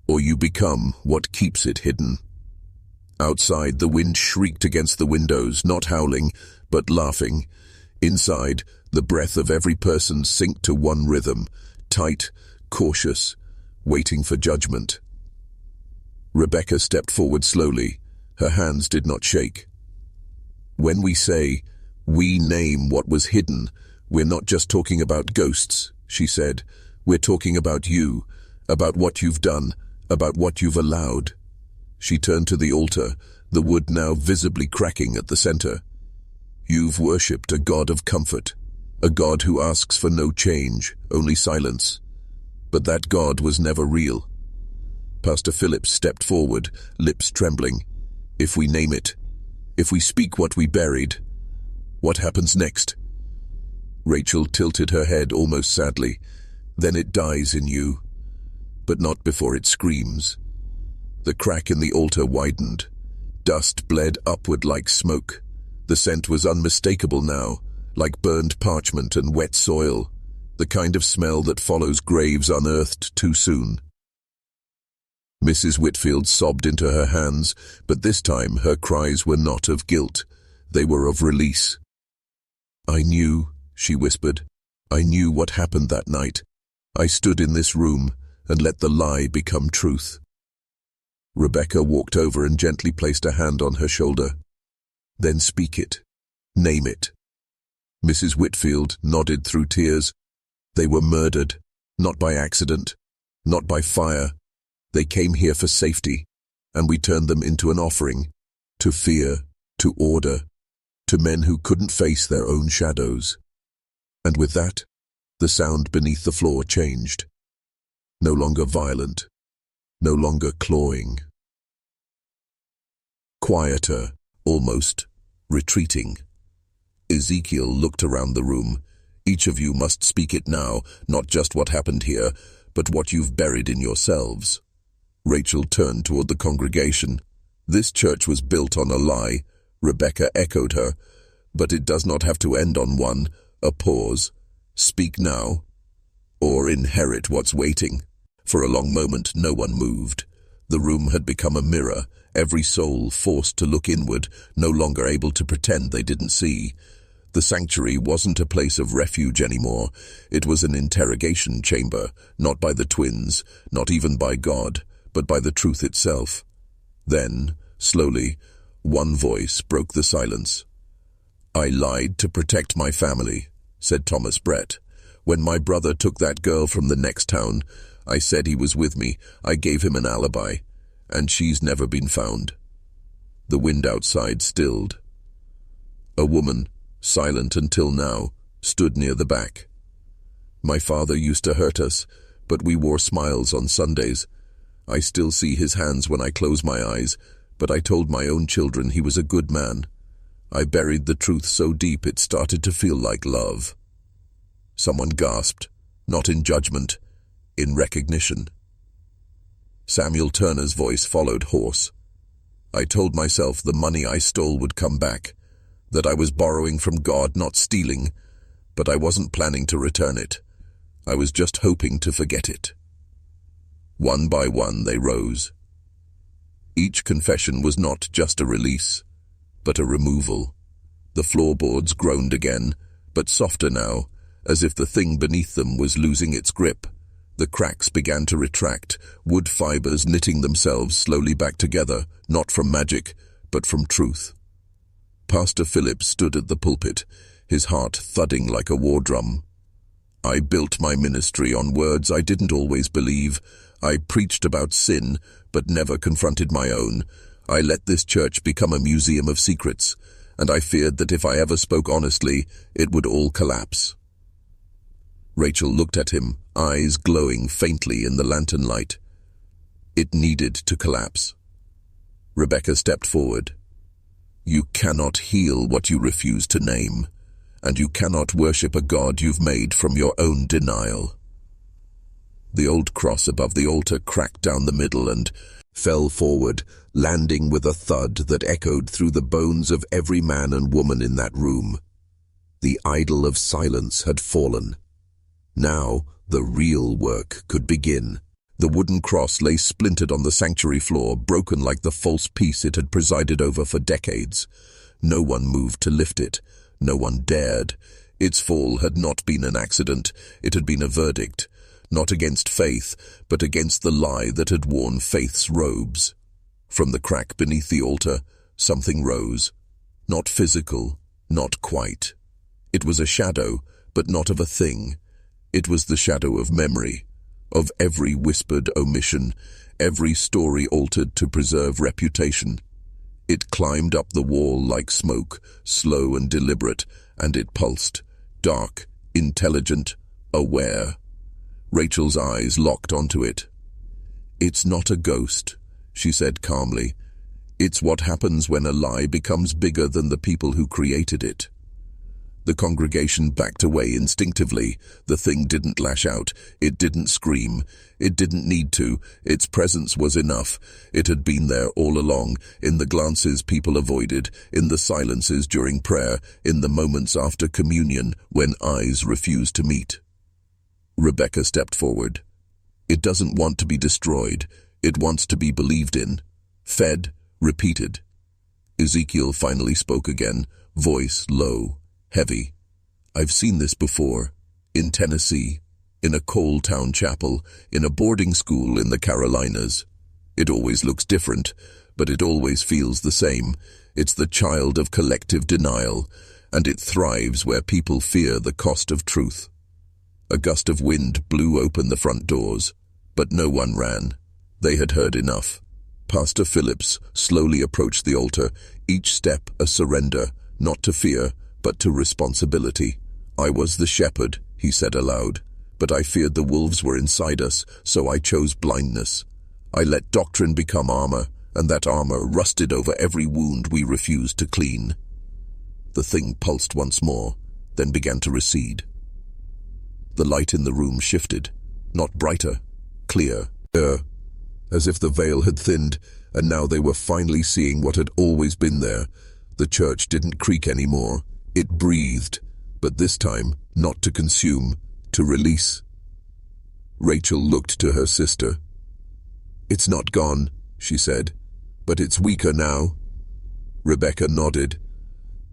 or you become what keeps it hidden. Outside, the wind shrieked against the windows, not howling, but laughing. Inside, the breath of every person synced to one rhythm, tight, cautious, waiting for judgment. Rebecca stepped forward slowly. Her hands did not shake. "When we say, we name what was hidden, we're not just talking about ghosts," she said. "We're talking about you, about what you've done, about what you've allowed." She turned to the altar, the wood now visibly cracking at the center. "You've worshipped a God of comfort, a God who asks for no change, only silence. But that God was never real." Pastor Phillips stepped forward, lips trembling. "If we name it, if we speak what we buried, what happens next?" Rachel tilted her head almost sadly. "Then it dies in you, but not before it screams." The crack in the altar widened. Dust bled upward like smoke. The scent was unmistakable now, like burned parchment and wet soil, the kind of smell that follows graves unearthed too soon. Mrs. Whitfield sobbed into her hands, but this time her cries were not of guilt. They were of release. "I knew," she whispered. "I knew what happened that night. I stood in this room and let the lie become truth." Rebecca walked over and gently placed a hand on her shoulder. "Then speak it. Name it." Mrs. Whitfield nodded through tears. "They were murdered, not by accident, not by fire. They came here for safety, and we turned them into an offering, to fear, to order, to men who couldn't face their own shadows." And with that, the sound beneath the floor changed. No longer violent, no longer clawing. Quieter, almost retreating. Ezekiel looked around the room. "Each of you must speak it now, not just what happened here, but what you've buried in yourselves." Rachel turned toward the congregation. "This church was built on a lie," Rebecca echoed her. "But it does not have to end on one, a pause. Speak now, or inherit what's waiting." For a long moment, no one moved. The room had become a mirror, every soul forced to look inward, no longer able to pretend they didn't see. The sanctuary wasn't a place of refuge anymore. It was an interrogation chamber, not by the twins, not even by God, but by the truth itself. Then, slowly, one voice broke the silence. "I lied to protect my family," said Thomas Brett. "When my brother took that girl from the next town, I said he was with me. I gave him an alibi, and she's never been found." The wind outside stilled. A woman, silent until now, stood near the back. "My father used to hurt us, but we wore smiles on Sundays. I still see his hands when I close my eyes, but I told my own children he was a good man. I buried the truth so deep it started to feel like love." Someone gasped, not in judgment, in recognition. Samuel Turner's voice followed hoarse. I told myself the money I stole would come back, that I was borrowing from God, not stealing, but I wasn't planning to return it. I was just hoping to forget it. One by one they rose. Each confession was not just a release, but a removal. The floorboards groaned again, but softer now, as if the thing beneath them was losing its grip. The cracks began to retract, wood fibers knitting themselves slowly back together, not from magic, but from truth. Pastor Phillips stood at the pulpit, his heart thudding like a war drum. I built my ministry on words I didn't always believe. I preached about sin, but never confronted my own. I let this church become a museum of secrets, and I feared that if I ever spoke honestly, it would all collapse. Rachel looked at him, eyes glowing faintly in the lantern light. It needed to collapse. Rebecca stepped forward. You cannot heal what you refuse to name, and you cannot worship a God you've made from your own denial. The old cross above the altar cracked down the middle and fell forward, landing with a thud that echoed through the bones of every man and woman in that room. The idol of silence had fallen. Now the real work could begin. The wooden cross lay splintered on the sanctuary floor, broken like the false peace it had presided over for decades. No one moved to lift it. No one dared. Its fall had not been an accident. It had been a verdict, not against faith, but against the lie that had worn faith's robes. From the crack beneath the altar, something rose. Not physical, not quite. It was a shadow, but not of a thing. It was the shadow of memory, of every whispered omission, every story altered to preserve reputation. It climbed up the wall like smoke, slow and deliberate, and it pulsed, dark, intelligent, aware. Rachel's eyes locked onto it. It's not a ghost, she said calmly. It's what happens when a lie becomes bigger than the people who created it. The congregation backed away instinctively. The thing didn't lash out. It didn't scream. It didn't need to. Its presence was enough. It had been there all along, in the glances people avoided, in the silences during prayer, in the moments after communion when eyes refused to meet. Rebecca stepped forward. It doesn't want to be destroyed. It wants to be believed in. Fed, repeated. Ezekiel finally spoke again, voice low, heavy. I've seen this before. In Tennessee, in a coal town chapel, in a boarding school in the Carolinas. It always looks different, but it always feels the same. It's the child of collective denial, and it thrives where people fear the cost of truth. A gust of wind blew open the front doors, but no one ran. They had heard enough. Pastor Phillips slowly approached the altar, each step a surrender, not to fear, but to responsibility. I was the shepherd, he said aloud, but I feared the wolves were inside us, so I chose blindness. I let doctrine become armor, and that armor rusted over every wound we refused to clean. The thing pulsed once more, then began to recede. The light in the room shifted, not brighter, clear, as if the veil had thinned, and now they were finally seeing what had always been there. The church didn't creak anymore. It breathed, but this time not to consume, to release. Rachel looked to her sister. It's not gone, she said, but it's weaker now. Rebecca nodded.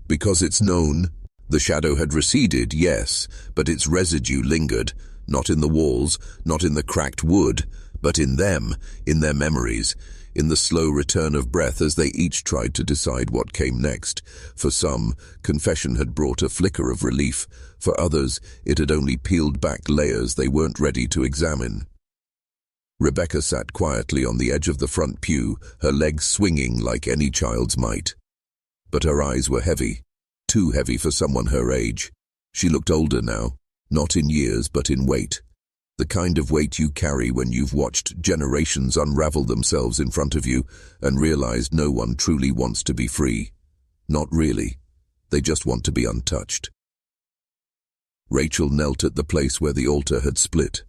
Because it's known. The shadow had receded, yes, but its residue lingered, not in the walls, not in the cracked wood, but in them, in their memories, in the slow return of breath as they each tried to decide what came next. For some, confession had brought a flicker of relief. For others, it had only peeled back layers they weren't ready to examine. Rebecca sat quietly on the edge of the front pew, her legs swinging like any child's might. But her eyes were heavy, too heavy for someone her age. She looked older now, not in years but in weight. The kind of weight you carry when you've watched generations unravel themselves in front of you and realized no one truly wants to be free. Not really. They just want to be untouched. Rachel knelt at the place where the altar had split.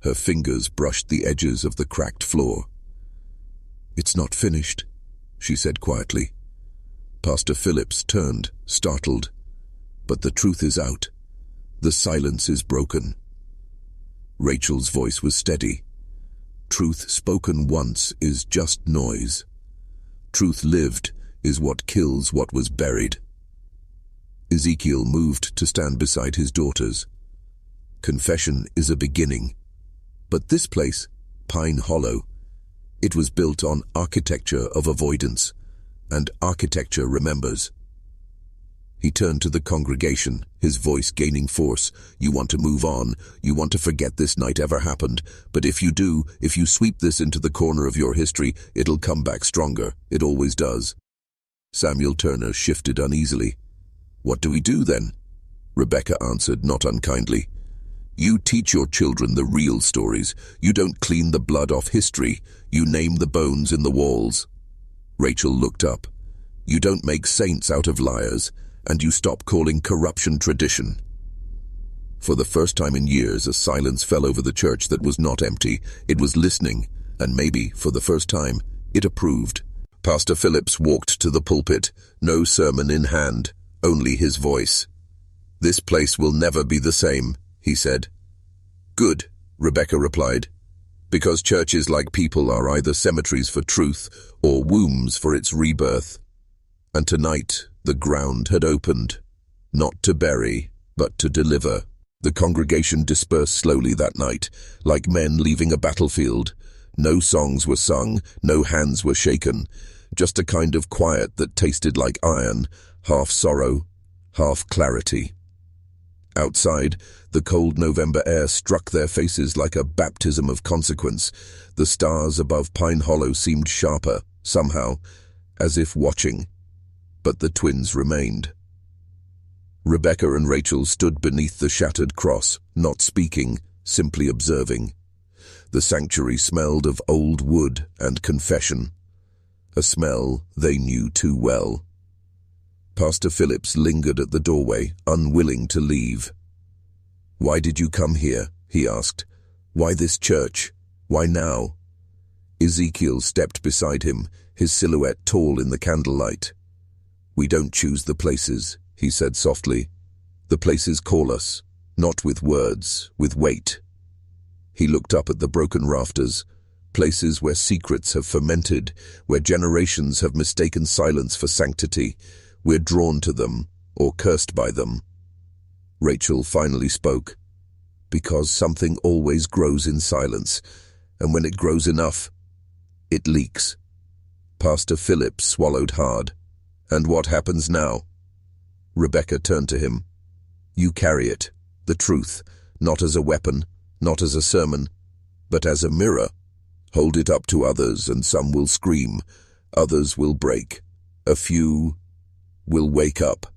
Her fingers brushed the edges of the cracked floor. "It's not finished," she said quietly. Pastor Phillips turned, startled. "But the truth is out. The silence is broken." Rachel's voice was steady. "Truth spoken once is just noise. Truth lived is what kills what was buried." Ezekiel moved to stand beside his daughters. "Confession is a beginning. But this place, Pine Hollow, it was built on architecture of avoidance, and architecture remembers." He turned to the congregation, his voice gaining force. "You want to move on. You want to forget this night ever happened. But if you do, if you sweep this into the corner of your history, it'll come back stronger. It always does." Samuel Turner shifted uneasily. "What do we do then?" Rebecca answered, not unkindly. "You teach your children the real stories. You don't clean the blood off history. You name the bones in the walls." Rachel looked up. "You don't make saints out of liars, and you stop calling corruption tradition." For the first time in years, a silence fell over the church that was not empty. It was listening, and maybe, for the first time, it approved. Pastor Phillips walked to the pulpit, no sermon in hand, only his voice. "This place will never be the same," he said. "Good," Rebecca replied, "because churches like people are either cemeteries for truth or wombs for its rebirth." And tonight, the ground had opened, not to bury, but to deliver. The congregation dispersed slowly that night, like men leaving a battlefield. No songs were sung, no hands were shaken, just a kind of quiet that tasted like iron, half sorrow, half clarity. Outside, the cold November air struck their faces like a baptism of consequence. The stars above Pine Hollow seemed sharper, somehow, as if watching. But the twins remained. Rebecca and Rachel stood beneath the shattered cross, not speaking, simply observing. The sanctuary smelled of old wood and confession, a smell they knew too well. Pastor Phillips lingered at the doorway, unwilling to leave. "Why did you come here?" he asked. "Why this church? Why now?" Ezekiel stepped beside him, his silhouette tall in the candlelight. "We don't choose the places," he said softly. "The places call us, not with words, with weight." He looked up at the broken rafters, places where secrets have fermented, where generations have mistaken silence for sanctity. We're drawn to them, or cursed by them. Rachel finally spoke. "Because something always grows in silence, and when it grows enough, it leaks." Pastor Phillips swallowed hard. "And what happens now?" Rebecca turned to him. "You carry it, the truth, not as a weapon, not as a sermon, but as a mirror. Hold it up to others, and some will scream, others will break, a few will wake up."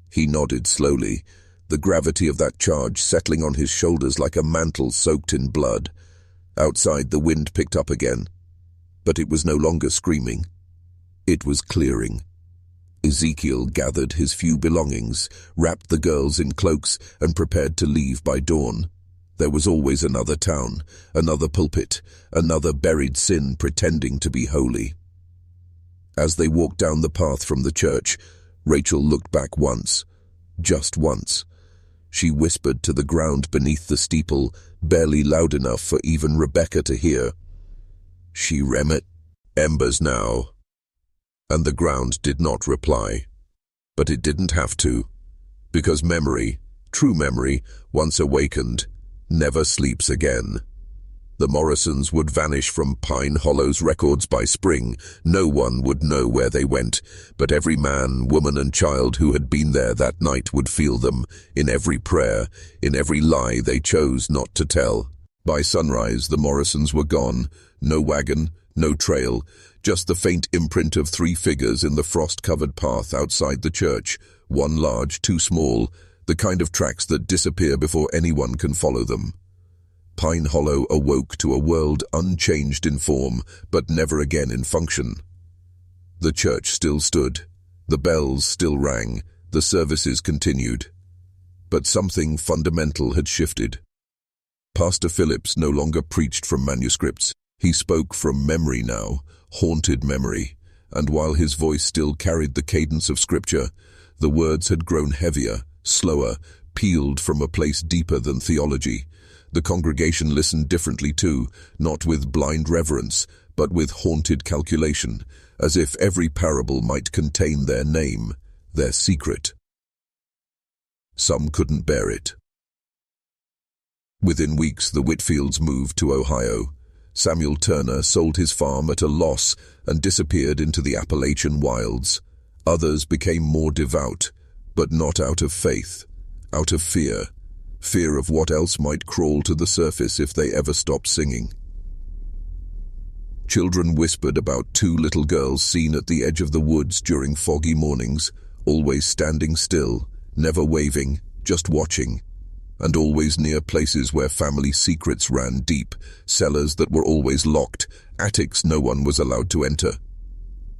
He nodded slowly, the gravity of that charge settling on his shoulders like a mantle soaked in blood. Outside, the wind picked up again, but it was no longer screaming. It was clearing. Ezekiel gathered his few belongings, wrapped the girls in cloaks, and prepared to leave by dawn. There was always another town, another pulpit, another buried sin pretending to be holy. As they walked down the path from the church, Rachel looked back once, just once. She whispered to the ground beneath the steeple, barely loud enough for even Rebecca to hear. "She remet, embers now." And the ground did not reply. But it didn't have to, because memory, true memory, once awakened, never sleeps again. The Morrisons would vanish from Pine Hollow's records by spring. No one would know where they went, but every man, woman, and child who had been there that night would feel them, in every prayer, in every lie they chose not to tell. By sunrise, the Morrisons were gone. No wagon, no trail, just the faint imprint of 3 figures in the frost-covered path outside the church, one large, 2 small, the kind of tracks that disappear before anyone can follow them. Pine Hollow awoke to a world unchanged in form, but never again in function. The church still stood, the bells still rang, the services continued. But something fundamental had shifted. Pastor Phillips no longer preached from manuscripts. He spoke from memory now, haunted memory, and while his voice still carried the cadence of Scripture, the words had grown heavier, slower, peeled from a place deeper than theology. The congregation listened differently too, not with blind reverence, but with haunted calculation, as if every parable might contain their name, their secret. Some couldn't bear it. Within weeks, the Whitfields moved to Ohio. Samuel Turner sold his farm at a loss and disappeared into the Appalachian wilds. Others became more devout, but not out of faith, out of fear. Fear of what else might crawl to the surface if they ever stopped singing. Children whispered about two little girls seen at the edge of the woods during foggy mornings, always standing still, never waving, just watching, and always near places where family secrets ran deep, cellars that were always locked, attics no one was allowed to enter.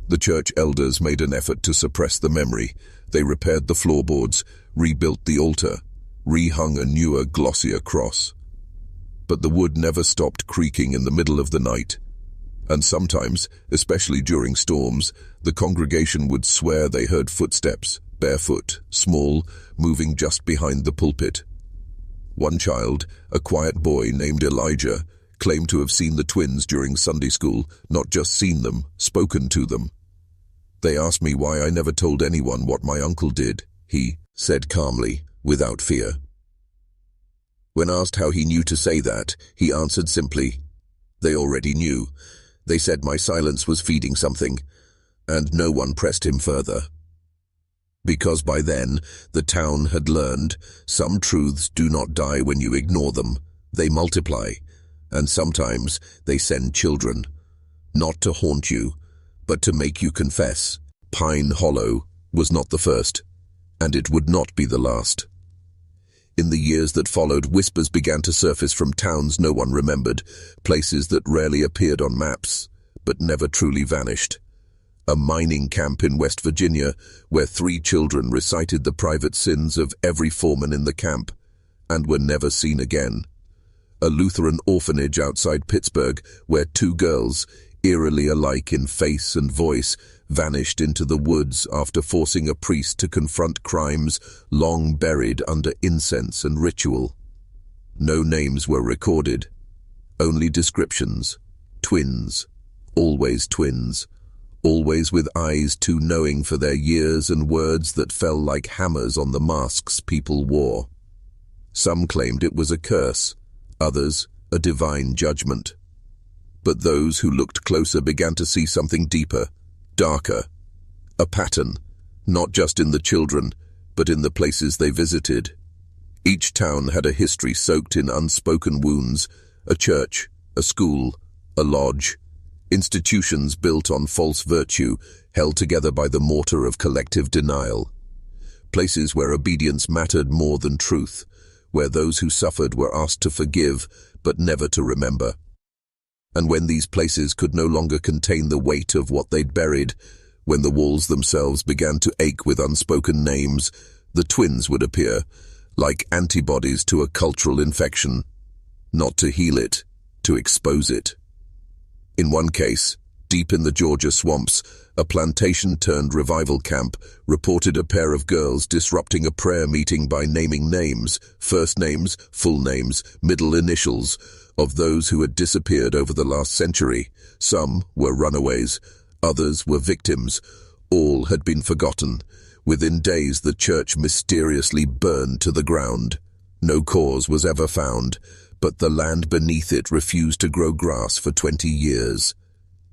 The church elders made an effort to suppress the memory. They repaired the floorboards, rebuilt the altar, rehung a newer, glossier cross. But the wood never stopped creaking in the middle of the night. And sometimes, especially during storms, the congregation would swear they heard footsteps, barefoot, small, moving just behind the pulpit. One child, a quiet boy named Elijah, claimed to have seen the twins during Sunday school, not just seen them, spoken to them. They asked me why I never told anyone what my uncle did, he said calmly, without fear. When asked how he knew to say that, he answered simply, "They already knew. They said my silence was feeding something," and no one pressed him further. Because by then, the town had learned, some truths do not die when you ignore them, they multiply, and sometimes they send children, not to haunt you, but to make you confess. Pine Hollow was not the first, and it would not be the last. In the years that followed, whispers began to surface from towns no one remembered, places that rarely appeared on maps, but never truly vanished. A mining camp in West Virginia, where 3 children recited the private sins of every foreman in the camp, and were never seen again. A Lutheran orphanage outside Pittsburgh, where 2 girls, eerily alike in face and voice, vanished into the woods after forcing a priest to confront crimes long buried under incense and ritual. No names were recorded, only descriptions. Twins, always with eyes too knowing for their years and words that fell like hammers on the masks people wore. Some claimed it was a curse, others a divine judgment. But those who looked closer began to see something deeper, darker, a pattern, not just in the children, but in the places they visited. Each town had a history soaked in unspoken wounds, a church, a school, a lodge, institutions built on false virtue, held together by the mortar of collective denial. Places where obedience mattered more than truth, where those who suffered were asked to forgive, but never to remember. And when these places could no longer contain the weight of what they'd buried, when the walls themselves began to ache with unspoken names, the twins would appear, like antibodies to a cultural infection, not to heal it, to expose it. In one case, deep in the Georgia swamps, a plantation-turned-revival camp reported a pair of girls disrupting a prayer meeting by naming names, first names, full names, middle initials, of those who had disappeared over the last century. Some were runaways, others were victims. All had been forgotten. Within days, the church mysteriously burned to the ground. No cause was ever found, but the land beneath it refused to grow grass for 20 years.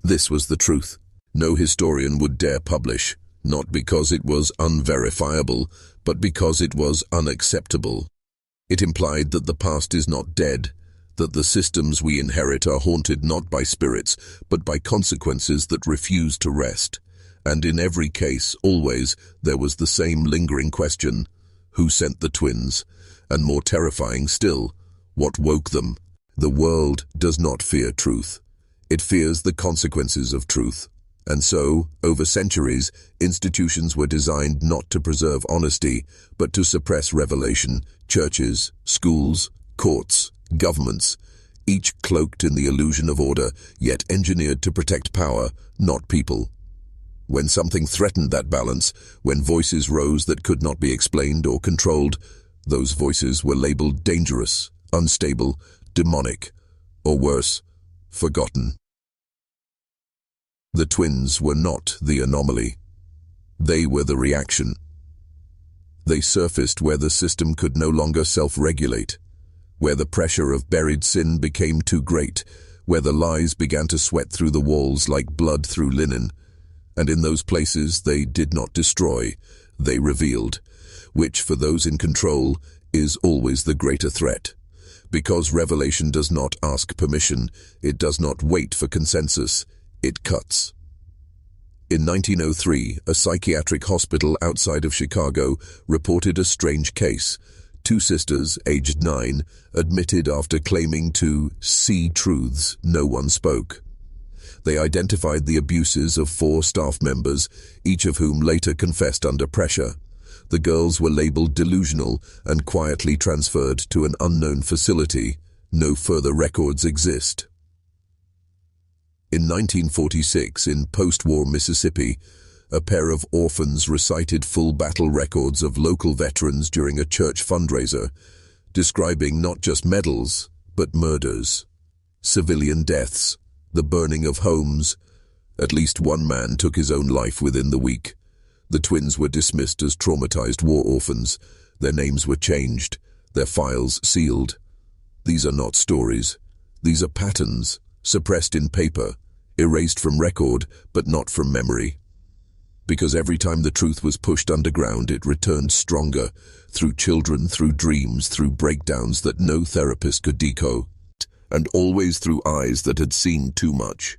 This was the truth. No historian would dare publish, not because it was unverifiable, but because it was unacceptable. It implied that the past is not dead, that the systems we inherit are haunted not by spirits, but by consequences that refuse to rest. And in every case, always, there was the same lingering question: who sent the twins? And more terrifying still, what woke them? The world does not fear truth. It fears the consequences of truth. And so, over centuries, institutions were designed not to preserve honesty, but to suppress revelation. Churches, schools, courts, governments, each cloaked in the illusion of order, yet engineered to protect power, not people. When something threatened that balance, when voices rose that could not be explained or controlled, those voices were labeled dangerous, unstable, demonic, or worse, forgotten. The twins were not the anomaly. They were the reaction. They surfaced where the system could no longer self-regulate, where the pressure of buried sin became too great, where the lies began to sweat through the walls like blood through linen. And in those places they did not destroy, they revealed, which for those in control is always the greater threat. Because revelation does not ask permission, it does not wait for consensus, it cuts. In 1903, a psychiatric hospital outside of Chicago reported a strange case. Two sisters, aged 9, admitted after claiming to see truths no one spoke. They identified the abuses of 4 staff members, each of whom later confessed under pressure. The girls were labeled delusional and quietly transferred to an unknown facility. No further records exist. In 1946, in post-war Mississippi, a pair of orphans recited full battle records of local veterans during a church fundraiser, describing not just medals, but murders, civilian deaths, the burning of homes. At least one man took his own life within the week. The twins were dismissed as traumatized war orphans. Their names were changed, their files sealed. These are not stories. These are patterns, suppressed in paper, erased from record, but not from memory. Because every time the truth was pushed underground, it returned stronger, through children, through dreams, through breakdowns that no therapist could decode, and always through eyes that had seen too much.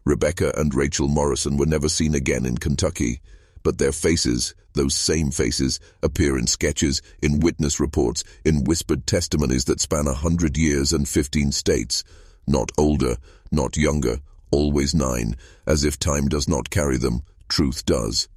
Rebecca and Rachel Morrison were never seen again in Kentucky, but their faces, those same faces, appear in sketches, in witness reports, in whispered testimonies that span 100 years and 15 states. Not older, not younger, always 9, as if time does not carry them, truth does.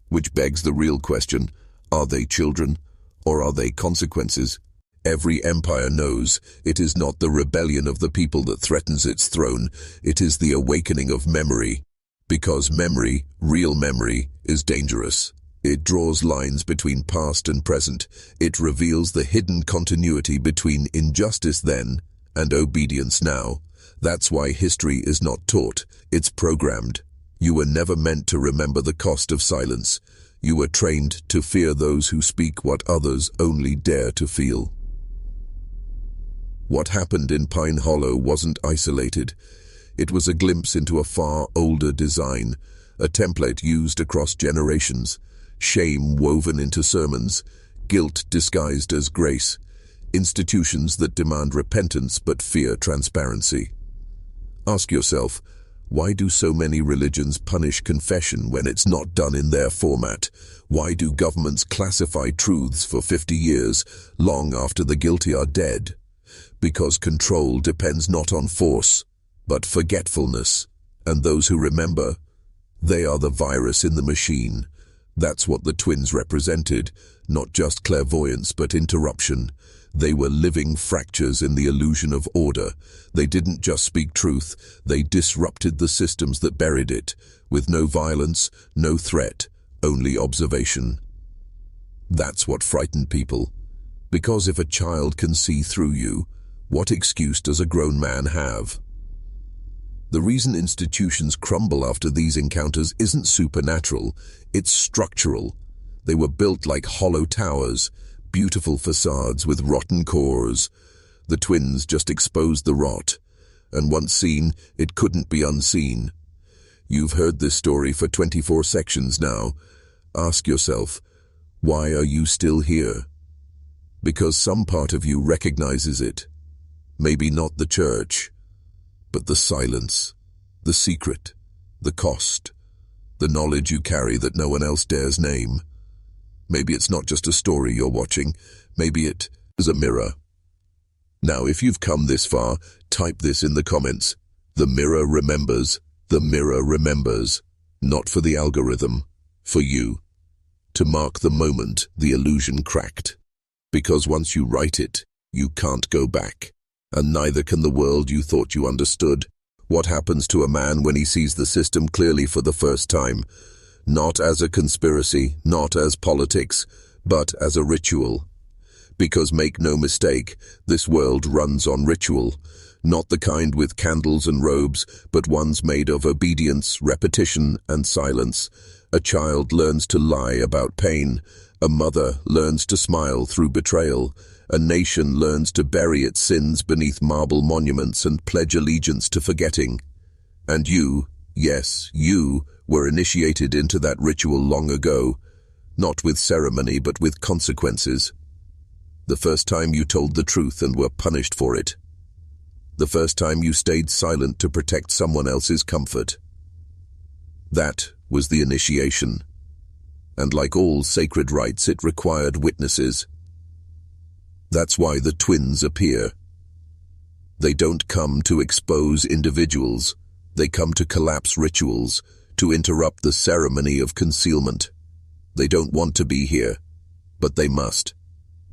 Which begs the real question, are they children, or are they consequences? Every empire knows it is not the rebellion of the people that threatens its throne, it is the awakening of memory. Because memory, real memory, is dangerous. It draws lines between past and present. It reveals the hidden continuity between injustice then and obedience now. That's why history is not taught, it's programmed. You were never meant to remember the cost of silence. You were trained to fear those who speak what others only dare to feel. What happened in Pine Hollow wasn't isolated. It was a glimpse into a far older design, a template used across generations, shame woven into sermons, guilt disguised as grace, institutions that demand repentance but fear transparency. Ask yourself, why do so many religions punish confession when it's not done in their format? Why do governments classify truths for 50 years, long after the guilty are dead? Because control depends not on force, but forgetfulness, and those who remember, they are the virus in the machine. That's what the twins represented, not just clairvoyance but interruption. They were living fractures in the illusion of order. They didn't just speak truth, they disrupted the systems that buried it, with no violence, no threat, only observation. That's what frightened people. Because if a child can see through you, what excuse does a grown man have? The reason institutions crumble after these encounters isn't supernatural, it's structural. They were built like hollow towers, beautiful facades with rotten cores. The twins just exposed the rot, and once seen, it couldn't be unseen. You've heard this story for 24 sections now. Ask yourself, why are you still here? Because some part of you recognizes it. Maybe not the church, but the silence, the secret, the cost, the knowledge you carry that no one else dares name. Maybe it's not just a story you're watching, maybe it is a mirror. Now, if you've come this far, type this in the comments. The mirror remembers, the mirror remembers. Not for the algorithm, for you. To mark the moment the illusion cracked. Because once you write it, you can't go back. and neither can the world you thought you understood. What happens to a man when he sees the system clearly for the first time? Not as a conspiracy, not as politics, but as a ritual. Because make no mistake, this world runs on ritual. Not the kind with candles and robes, but ones made of obedience, repetition, and silence. A child learns to lie about pain. A mother learns to smile through betrayal. A nation learns to bury its sins beneath marble monuments and pledge allegiance to forgetting. And you, yes, you, were initiated into that ritual long ago, not with ceremony but with consequences. The first time you told the truth and were punished for it. The first time you stayed silent to protect someone else's comfort. That was the initiation. And like all sacred rites, it required witnesses. That's why the twins appear. They don't come to expose individuals. They come to collapse rituals, to interrupt the ceremony of concealment. They don't want to be here, but they must.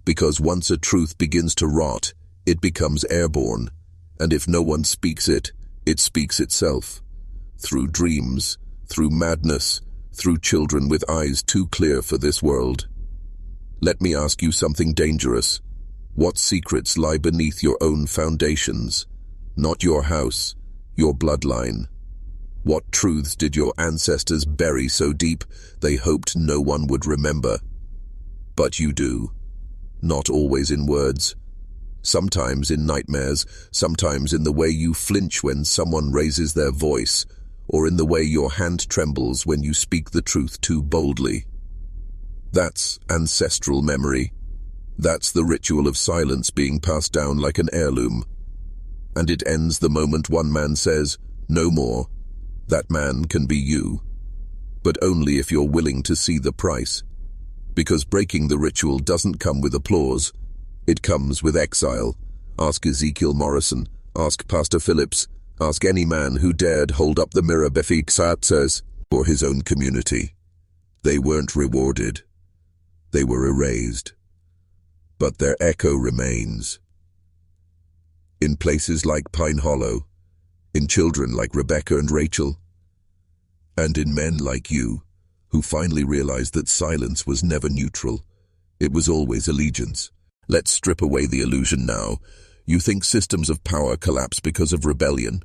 Because once a truth begins to rot, it becomes airborne. And if no one speaks it, it speaks itself. Through dreams, through madness, through children with eyes too clear for this world. Let me ask you something dangerous. What secrets lie beneath your own foundations? Not your house, your bloodline. What truths did your ancestors bury so deep they hoped no one would remember? But you do. Not always in words. Sometimes in nightmares, sometimes in the way you flinch when someone raises their voice, or in the way your hand trembles when you speak the truth too boldly. That's ancestral memory. That's the ritual of silence being passed down like an heirloom. And it ends the moment one man says, "No more." That man can be you. But only if you're willing to see the price. Because breaking the ritual doesn't come with applause. It comes with exile. Ask Ezekiel Morrison. Ask Pastor Phillips. Ask any man who dared hold up the mirror befixatzes for his own community. They weren't rewarded. They were erased. But their echo remains. In places like Pine Hollow, in children like Rebecca and Rachel, and in men like you, who finally realized that silence was never neutral. It was always allegiance. Let's strip away the illusion now. You think systems of power collapse because of rebellion?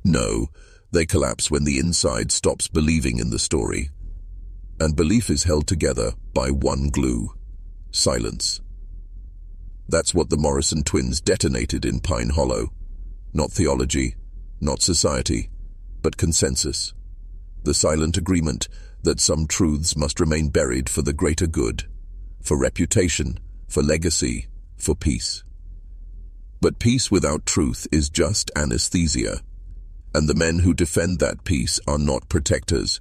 No, they collapse when the inside stops believing in the story. And belief is held together by one glue: silence. That's what the Morrison twins detonated in Pine Hollow. Not theology, not society, but consensus. The silent agreement that some truths must remain buried for the greater good, for reputation, for legacy, for peace. But peace without truth is just anesthesia. And the men who defend that peace are not protectors.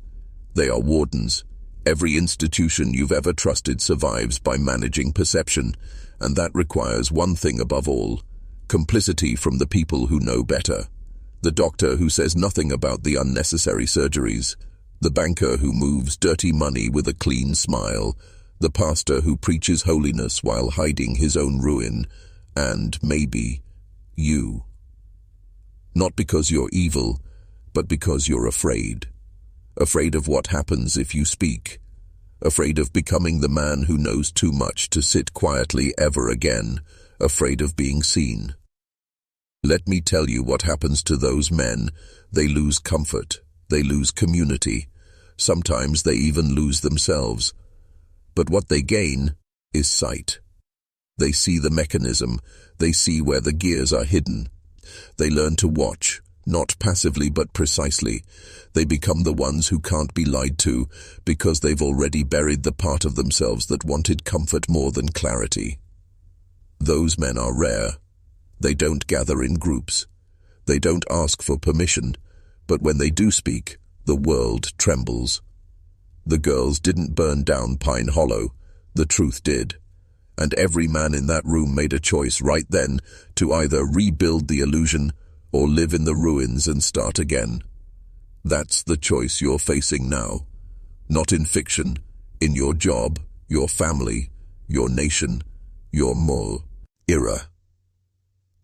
They are wardens. Every institution you've ever trusted survives by managing perception, and that requires one thing above all: complicity from the people who know better. The doctor who says nothing about the unnecessary surgeries, the banker who moves dirty money with a clean smile, the pastor who preaches holiness while hiding his own ruin, and maybe you. Not because you're evil, but because you're afraid. Afraid of what happens if you speak. Afraid of becoming the man who knows too much to sit quietly ever again. Afraid of being seen. Let me tell you what happens to those men. They lose comfort. They lose community. Sometimes they even lose themselves. But what they gain is sight. They see the mechanism. They see where the gears are hidden. They learn to watch, not passively but precisely. They become the ones who can't be lied to because they've already buried the part of themselves that wanted comfort more than clarity. Those men are rare. They don't gather in groups. They don't ask for permission, but when they do speak, the world trembles. The girls didn't burn down Pine Hollow. The truth did. And every man in that room made a choice right then to either rebuild the illusion or live in the ruins and start again. That's the choice you're facing now. Not in fiction, in your job, your family, your nation, your more era.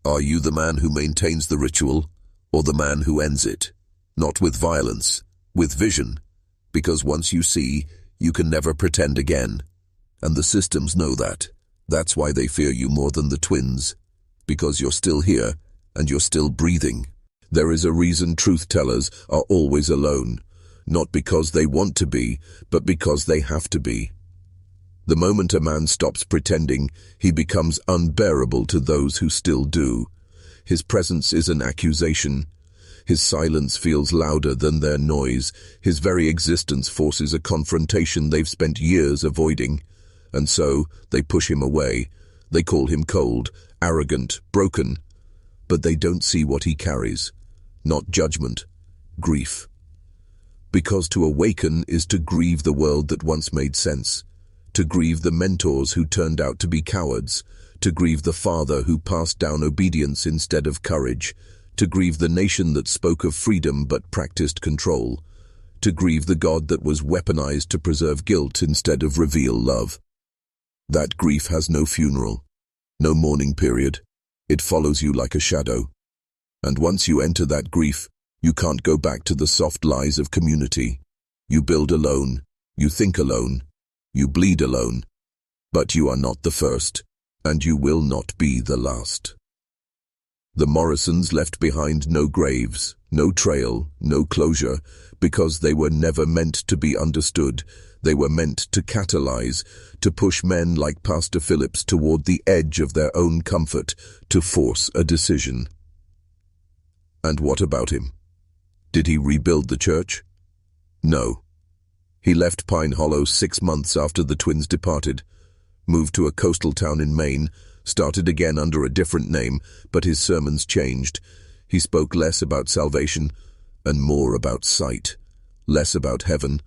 Are you the man who maintains the ritual, or the man who ends it? Not with violence, with vision, because once you see, you can never pretend again. And the systems know that. That's why they fear you more than the twins, because you're still here, and you're still breathing. There is a reason truth-tellers are always alone, not because they want to be, but because they have to be. The moment a man stops pretending, he becomes unbearable to those who still do. His presence is an accusation. His silence feels louder than their noise. His very existence forces a confrontation they've spent years avoiding. And so, they push him away. They call him cold, arrogant, broken. But they don't see what he carries. Not judgment, grief. Because to awaken is to grieve the world that once made sense. To grieve the mentors who turned out to be cowards, to grieve the father who passed down obedience instead of courage, to grieve the nation that spoke of freedom but practiced control, to grieve the God that was weaponized to preserve guilt instead of reveal love. That grief has no funeral, no mourning period. It follows you like a shadow. And once you enter that grief, you can't go back to the soft lies of community. You build alone, you think alone, you bleed alone, but you are not the first, and you will not be the last. The Morrisons left behind no graves, no trail, no closure, because they were never meant to be understood. They were meant to catalyze, to push men like Pastor Phillips toward the edge of their own comfort, to force a decision. And what about him? Did he rebuild the church? No. He left Pine Hollow 6 months after the twins departed, moved to a coastal town in Maine, started again under a different name, but his sermons changed. He spoke less about salvation and more about sight, less about heaven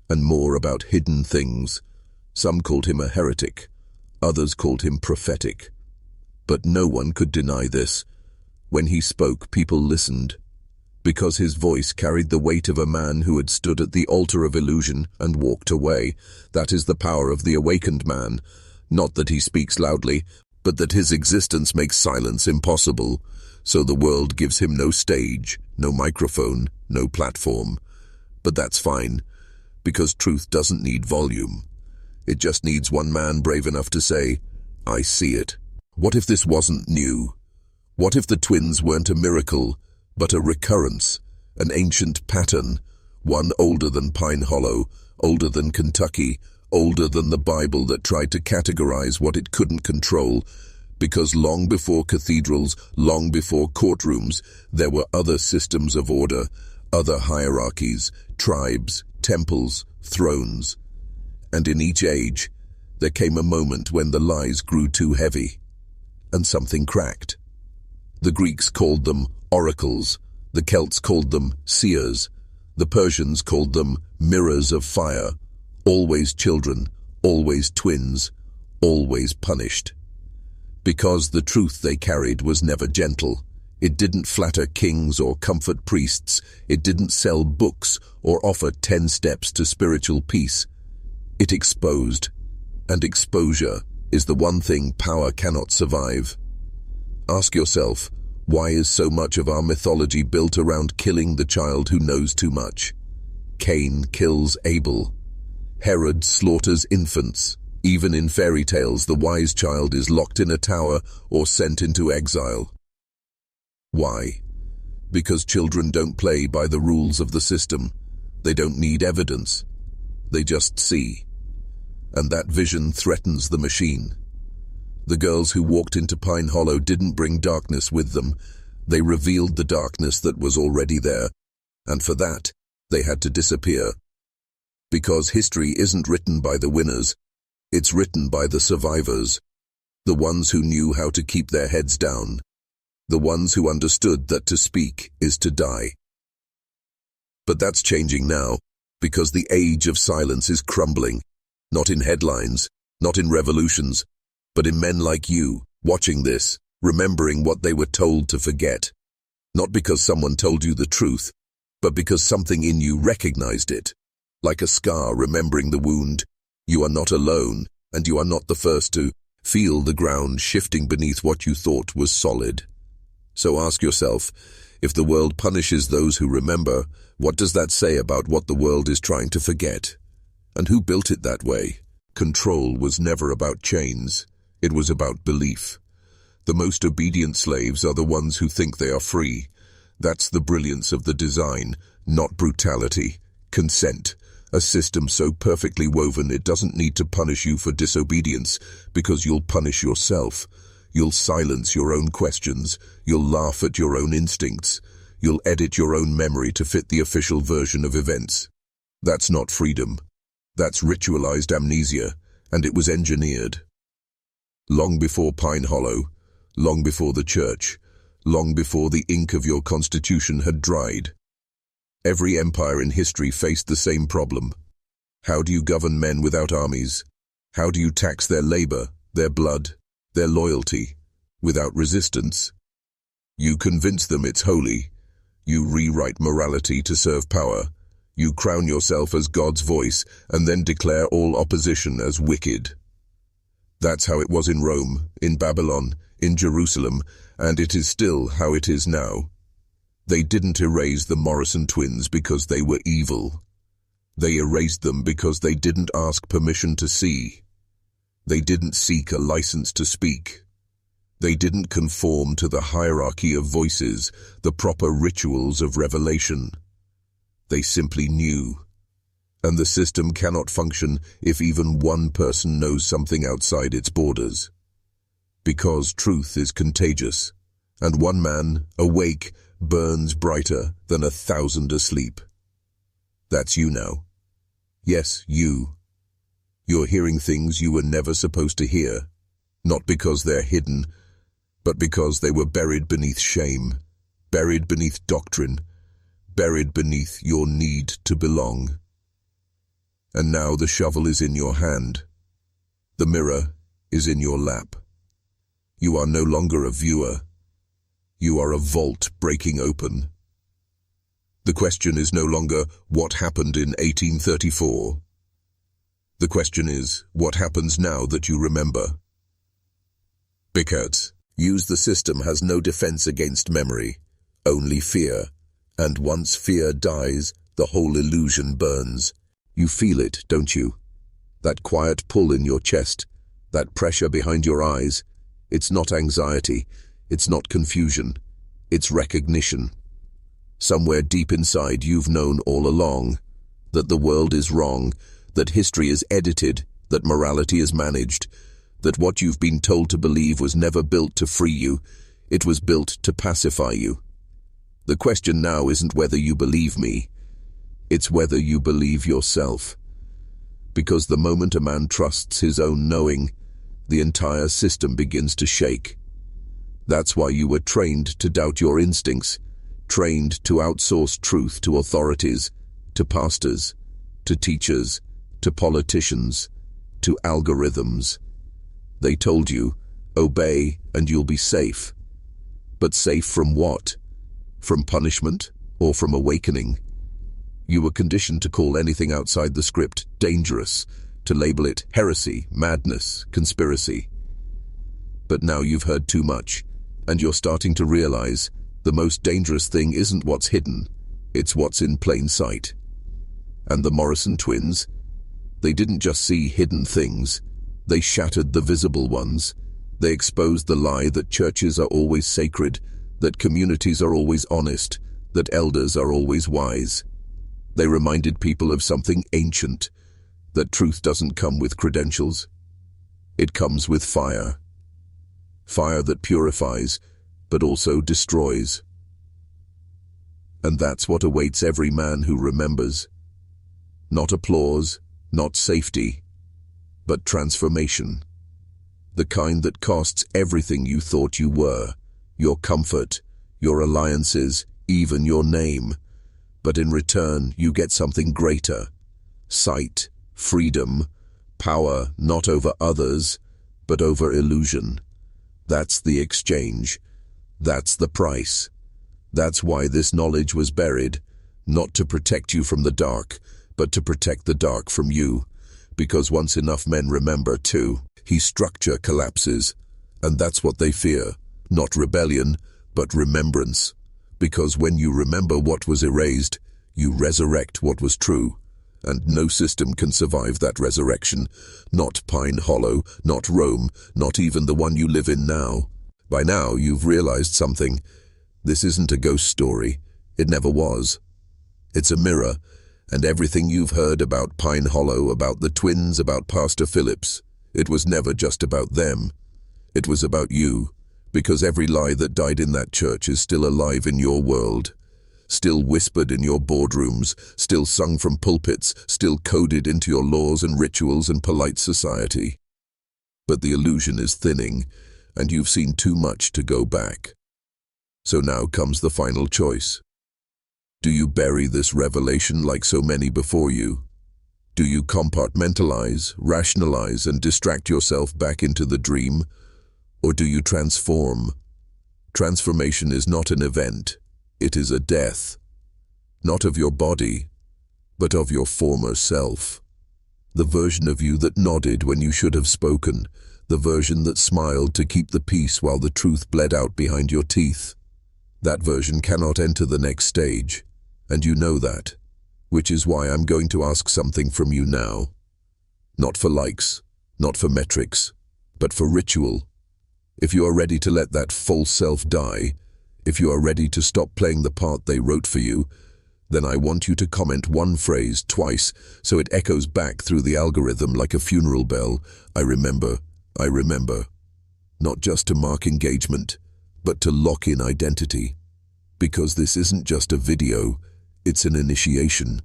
and more about hidden things. Some called him a heretic, others called him prophetic. But no one could deny this. When he spoke, people listened, because his voice carried the weight of a man who had stood at the altar of illusion and walked away. That is the power of the awakened man. Not that he speaks loudly, but that his existence makes silence impossible, so the world gives him no stage, no microphone, no platform. But that's fine, because truth doesn't need volume. It just needs one man brave enough to say, "I see it." What if this wasn't new? What if the twins weren't a miracle, but a recurrence, an ancient pattern, one older than Pine Hollow, older than Kentucky, older than the Bible that tried to categorize what it couldn't control, because long before cathedrals, long before courtrooms, there were other systems of order, other hierarchies, tribes, temples, thrones. And in each age, there came a moment when the lies grew too heavy, and something cracked. The Greeks called them oracles, the Celts called them seers, the Persians called them mirrors of fire, always children, always twins, always punished. Because the truth they carried was never gentle. It didn't flatter kings or comfort priests. It didn't sell books or offer 10 steps to spiritual peace. It exposed, and exposure is the one thing power cannot survive. Ask yourself, why is so much of our mythology built around killing the child who knows too much? Cain kills Abel. Herod slaughters infants. Even in fairy tales, the wise child is locked in a tower or sent into exile. Why? Because children don't play by the rules of the system. They don't need evidence. They just see. And that vision threatens the machine. The girls who walked into Pine Hollow didn't bring darkness with them. They revealed the darkness that was already there, and for that, they had to disappear. Because history isn't written by the winners, it's written by the survivors, the ones who knew how to keep their heads down, the ones who understood that to speak is to die. But that's changing now, because the age of silence is crumbling, not in headlines, not in revolutions, but in men like you, watching this, remembering what they were told to forget. Not because someone told you the truth, but because something in you recognized it. Like a scar remembering the wound, you are not alone, and you are not the first to feel the ground shifting beneath what you thought was solid. So ask yourself, if the world punishes those who remember, what does that say about what the world is trying to forget? And who built it that way? Control was never about chains. It was about belief. The most obedient slaves are the ones who think they are free. That's the brilliance of the design, not brutality. Consent. A system so perfectly woven it doesn't need to punish you for disobedience, because you'll punish yourself. You'll silence your own questions. You'll laugh at your own instincts. You'll edit your own memory to fit the official version of events. That's not freedom. That's ritualized amnesia, and it was engineered. Long before Pine Hollow, long before the church, long before the ink of your constitution had dried. Every empire in history faced the same problem. How do you govern men without armies? How do you tax their labor, their blood, their loyalty, without resistance? You convince them it's holy. You rewrite morality to serve power. You crown yourself as God's voice and then declare all opposition as wicked. That's how it was in Rome, in Babylon, in Jerusalem, and it is still how it is now. They didn't erase the Morrison twins because they were evil. They erased them because they didn't ask permission to see. They didn't seek a license to speak. They didn't conform to the hierarchy of voices, the proper rituals of revelation. They simply knew. And the system cannot function if even one person knows something outside its borders. Because truth is contagious, and one man, awake, burns brighter than 1,000 asleep. That's you now. Yes, you. You're hearing things you were never supposed to hear, not because they're hidden, but because they were buried beneath shame, buried beneath doctrine, buried beneath your need to belong. And now the shovel is in your hand. The mirror is in your lap. You are no longer a viewer. You are a vault breaking open. The question is no longer what happened in 1834. The question is, what happens now that you remember? Because use the system has no defense against memory, only fear. And once fear dies, the whole illusion burns. You feel it, don't you? That quiet pull in your chest, that pressure behind your eyes. It's not anxiety, it's not confusion, it's recognition. Somewhere deep inside you've known all along that the world is wrong, that history is edited, that morality is managed, that what you've been told to believe was never built to free you, it was built to pacify you. The question now isn't whether you believe me, it's whether you believe yourself. Because the moment a man trusts his own knowing, the entire system begins to shake. That's why you were trained to doubt your instincts, trained to outsource truth to authorities, to pastors, to teachers, to politicians, to algorithms. They told you, obey and you'll be safe. But safe from what? From punishment or from awakening? You were conditioned to call anything outside the script dangerous, to label it heresy, madness, conspiracy. But now you've heard too much, and you're starting to realize the most dangerous thing isn't what's hidden, it's what's in plain sight. And the Morrison twins, they didn't just see hidden things, they shattered the visible ones. They exposed the lie that churches are always sacred, that communities are always honest, that elders are always wise. They reminded people of something ancient, that truth doesn't come with credentials. It comes with fire. Fire that purifies, but also destroys. And that's what awaits every man who remembers. Not applause, not safety, but transformation. The kind that costs everything you thought you were, your comfort, your alliances, even your name. But in return, you get something greater. Sight, freedom, power not over others, but over illusion. That's the exchange. That's the price. That's why this knowledge was buried, not to protect you from the dark, but to protect the dark from you. Because once enough men remember too, his structure collapses. And that's what they fear. Not rebellion, but remembrance. Because when you remember what was erased, you resurrect what was true. And no system can survive that resurrection. Not Pine Hollow, not Rome, not even the one you live in now. By now, you've realized something. This isn't a ghost story. It never was. It's a mirror, and everything you've heard about Pine Hollow, about the twins, about Pastor Phillips, it was never just about them. It was about you, because every lie that died in that church is still alive in your world. Still whispered in your boardrooms, still sung from pulpits, still coded into your laws and rituals and polite society. But the illusion is thinning, and you've seen too much to go back. So now comes the final choice. Do you bury this revelation like so many before you? Do you compartmentalize, rationalize, and distract yourself back into the dream? Or do you transform? Transformation is not an event. It is a death, not of your body, but of your former self. The version of you that nodded when you should have spoken, the version that smiled to keep the peace while the truth bled out behind your teeth. That version cannot enter the next stage, and you know that, which is why I'm going to ask something from you now. Not for likes, not for metrics, but for ritual. If you are ready to let that false self die, if you are ready to stop playing the part they wrote for you, then I want you to comment one phrase twice so it echoes back through the algorithm like a funeral bell. I remember, I remember. Not just to mark engagement, but to lock in identity. Because this isn't just a video, it's an initiation.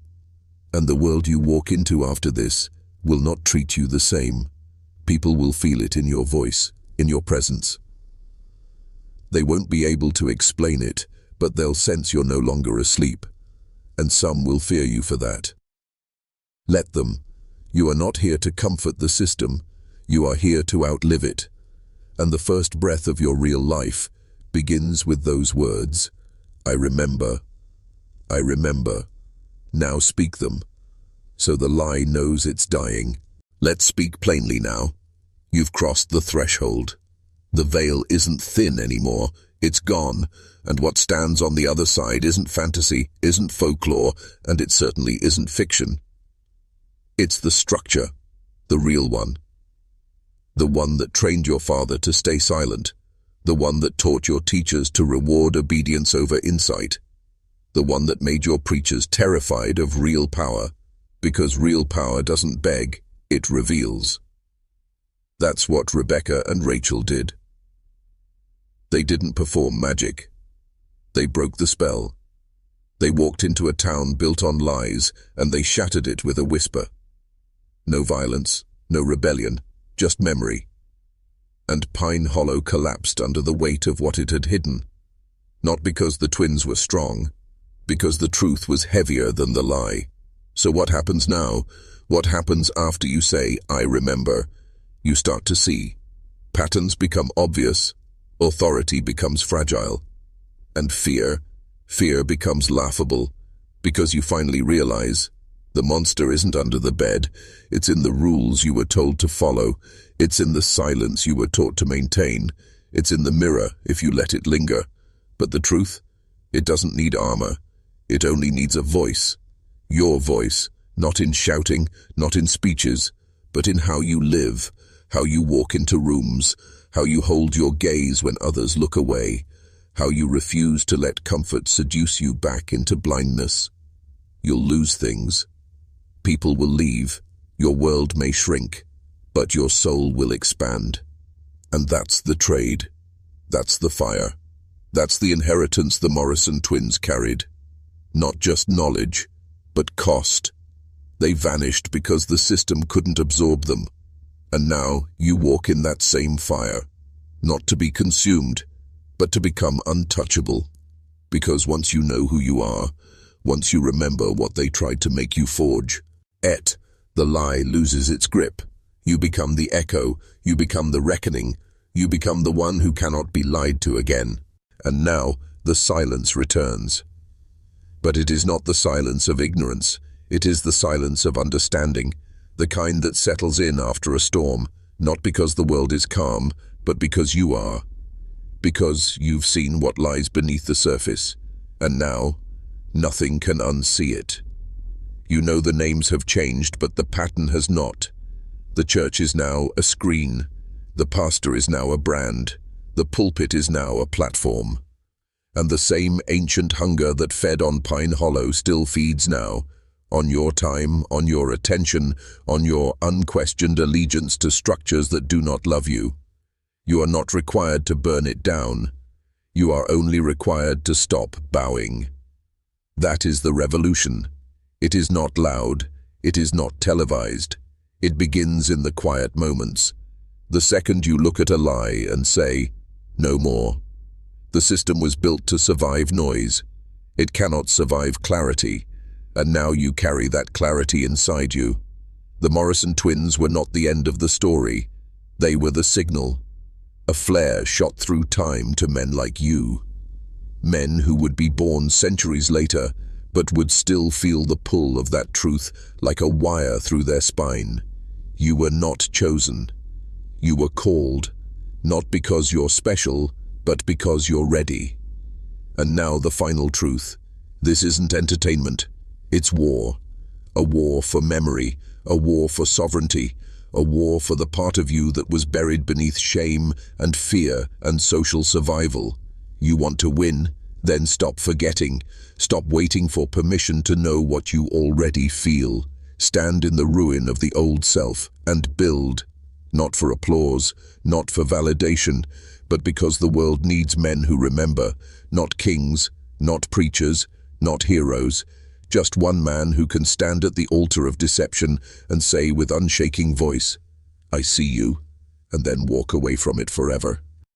And the world you walk into after this will not treat you the same. People will feel it in your voice, in your presence. They won't be able to explain it, but they'll sense you're no longer asleep. And some will fear you for that. Let them. You are not here to comfort the system. You are here to outlive it. And the first breath of your real life begins with those words. I remember. I remember. Now speak them. So the lie knows it's dying. Let's speak plainly now. You've crossed the threshold. The veil isn't thin anymore, it's gone, and what stands on the other side isn't fantasy, isn't folklore, and it certainly isn't fiction. It's the structure, the real one. The one that trained your father to stay silent, the one that taught your teachers to reward obedience over insight, the one that made your preachers terrified of real power, because real power doesn't beg, it reveals. That's what Rebecca and Rachel did. They didn't perform magic. They broke the spell. They walked into a town built on lies, and they shattered it with a whisper. No violence, no rebellion, just memory. And Pine Hollow collapsed under the weight of what it had hidden. Not because the twins were strong, because the truth was heavier than the lie. So what happens now? What happens after you say, I remember? You start to see. Patterns become obvious. Authority becomes fragile. And fear becomes laughable, because you finally realize the monster isn't under the bed, it's in the rules you were told to follow, it's in the silence you were taught to maintain, it's in the mirror if you let it linger. But the truth? It doesn't need armor, it only needs a voice. Your voice, not in shouting, not in speeches, but in how you live, how you walk into rooms, how you hold your gaze when others look away, how you refuse to let comfort seduce you back into blindness. You'll lose things. People will leave. Your world may shrink, but your soul will expand. And that's the trade. That's the fire. That's the inheritance the Morrison twins carried. Not just knowledge, but cost. They vanished because the system couldn't absorb them. And now you walk in that same fire, not to be consumed, but to become untouchable. Because once you know who you are, once you remember what they tried to make you forge, the lie loses its grip. You become the echo, you become the reckoning, you become the one who cannot be lied to again. And now the silence returns. But it is not the silence of ignorance, it is the silence of understanding, the kind that settles in after a storm, not because the world is calm, but because you are. because you've seen what lies beneath the surface, and now nothing can unsee it. You know the names have changed, but the pattern has not. The church is now a screen. The pastor is now a brand. The pulpit is now a platform. And the same ancient hunger that fed on Pine Hollow still feeds now, on your time, on your attention, on your unquestioned allegiance to structures that do not love you. You are not required to burn it down. You are only required to stop bowing. That is the revolution. It is not loud. It is not televised. It begins in the quiet moments. The second you look at a lie and say, "No more." The system was built to survive noise. It cannot survive clarity, and now you carry that clarity inside you. The Morrison twins were not the end of the story. They were the signal. A flare shot through time to men like you. Men who would be born centuries later, but would still feel the pull of that truth like a wire through their spine. You were not chosen. You were called, not because you're special, but because you're ready. And now the final truth. This isn't entertainment. It's war. A war for memory, a war for sovereignty, a war for the part of you that was buried beneath shame and fear and social survival. You want to win? Then stop forgetting. Stop waiting for permission to know what you already feel. Stand in the ruin of the old self and build. Not for applause, not for validation, but because the world needs men who remember. Not kings, not preachers, not heroes. Just one man who can stand at the altar of deception and say with unshaking voice, "I see you," and then walk away from it forever.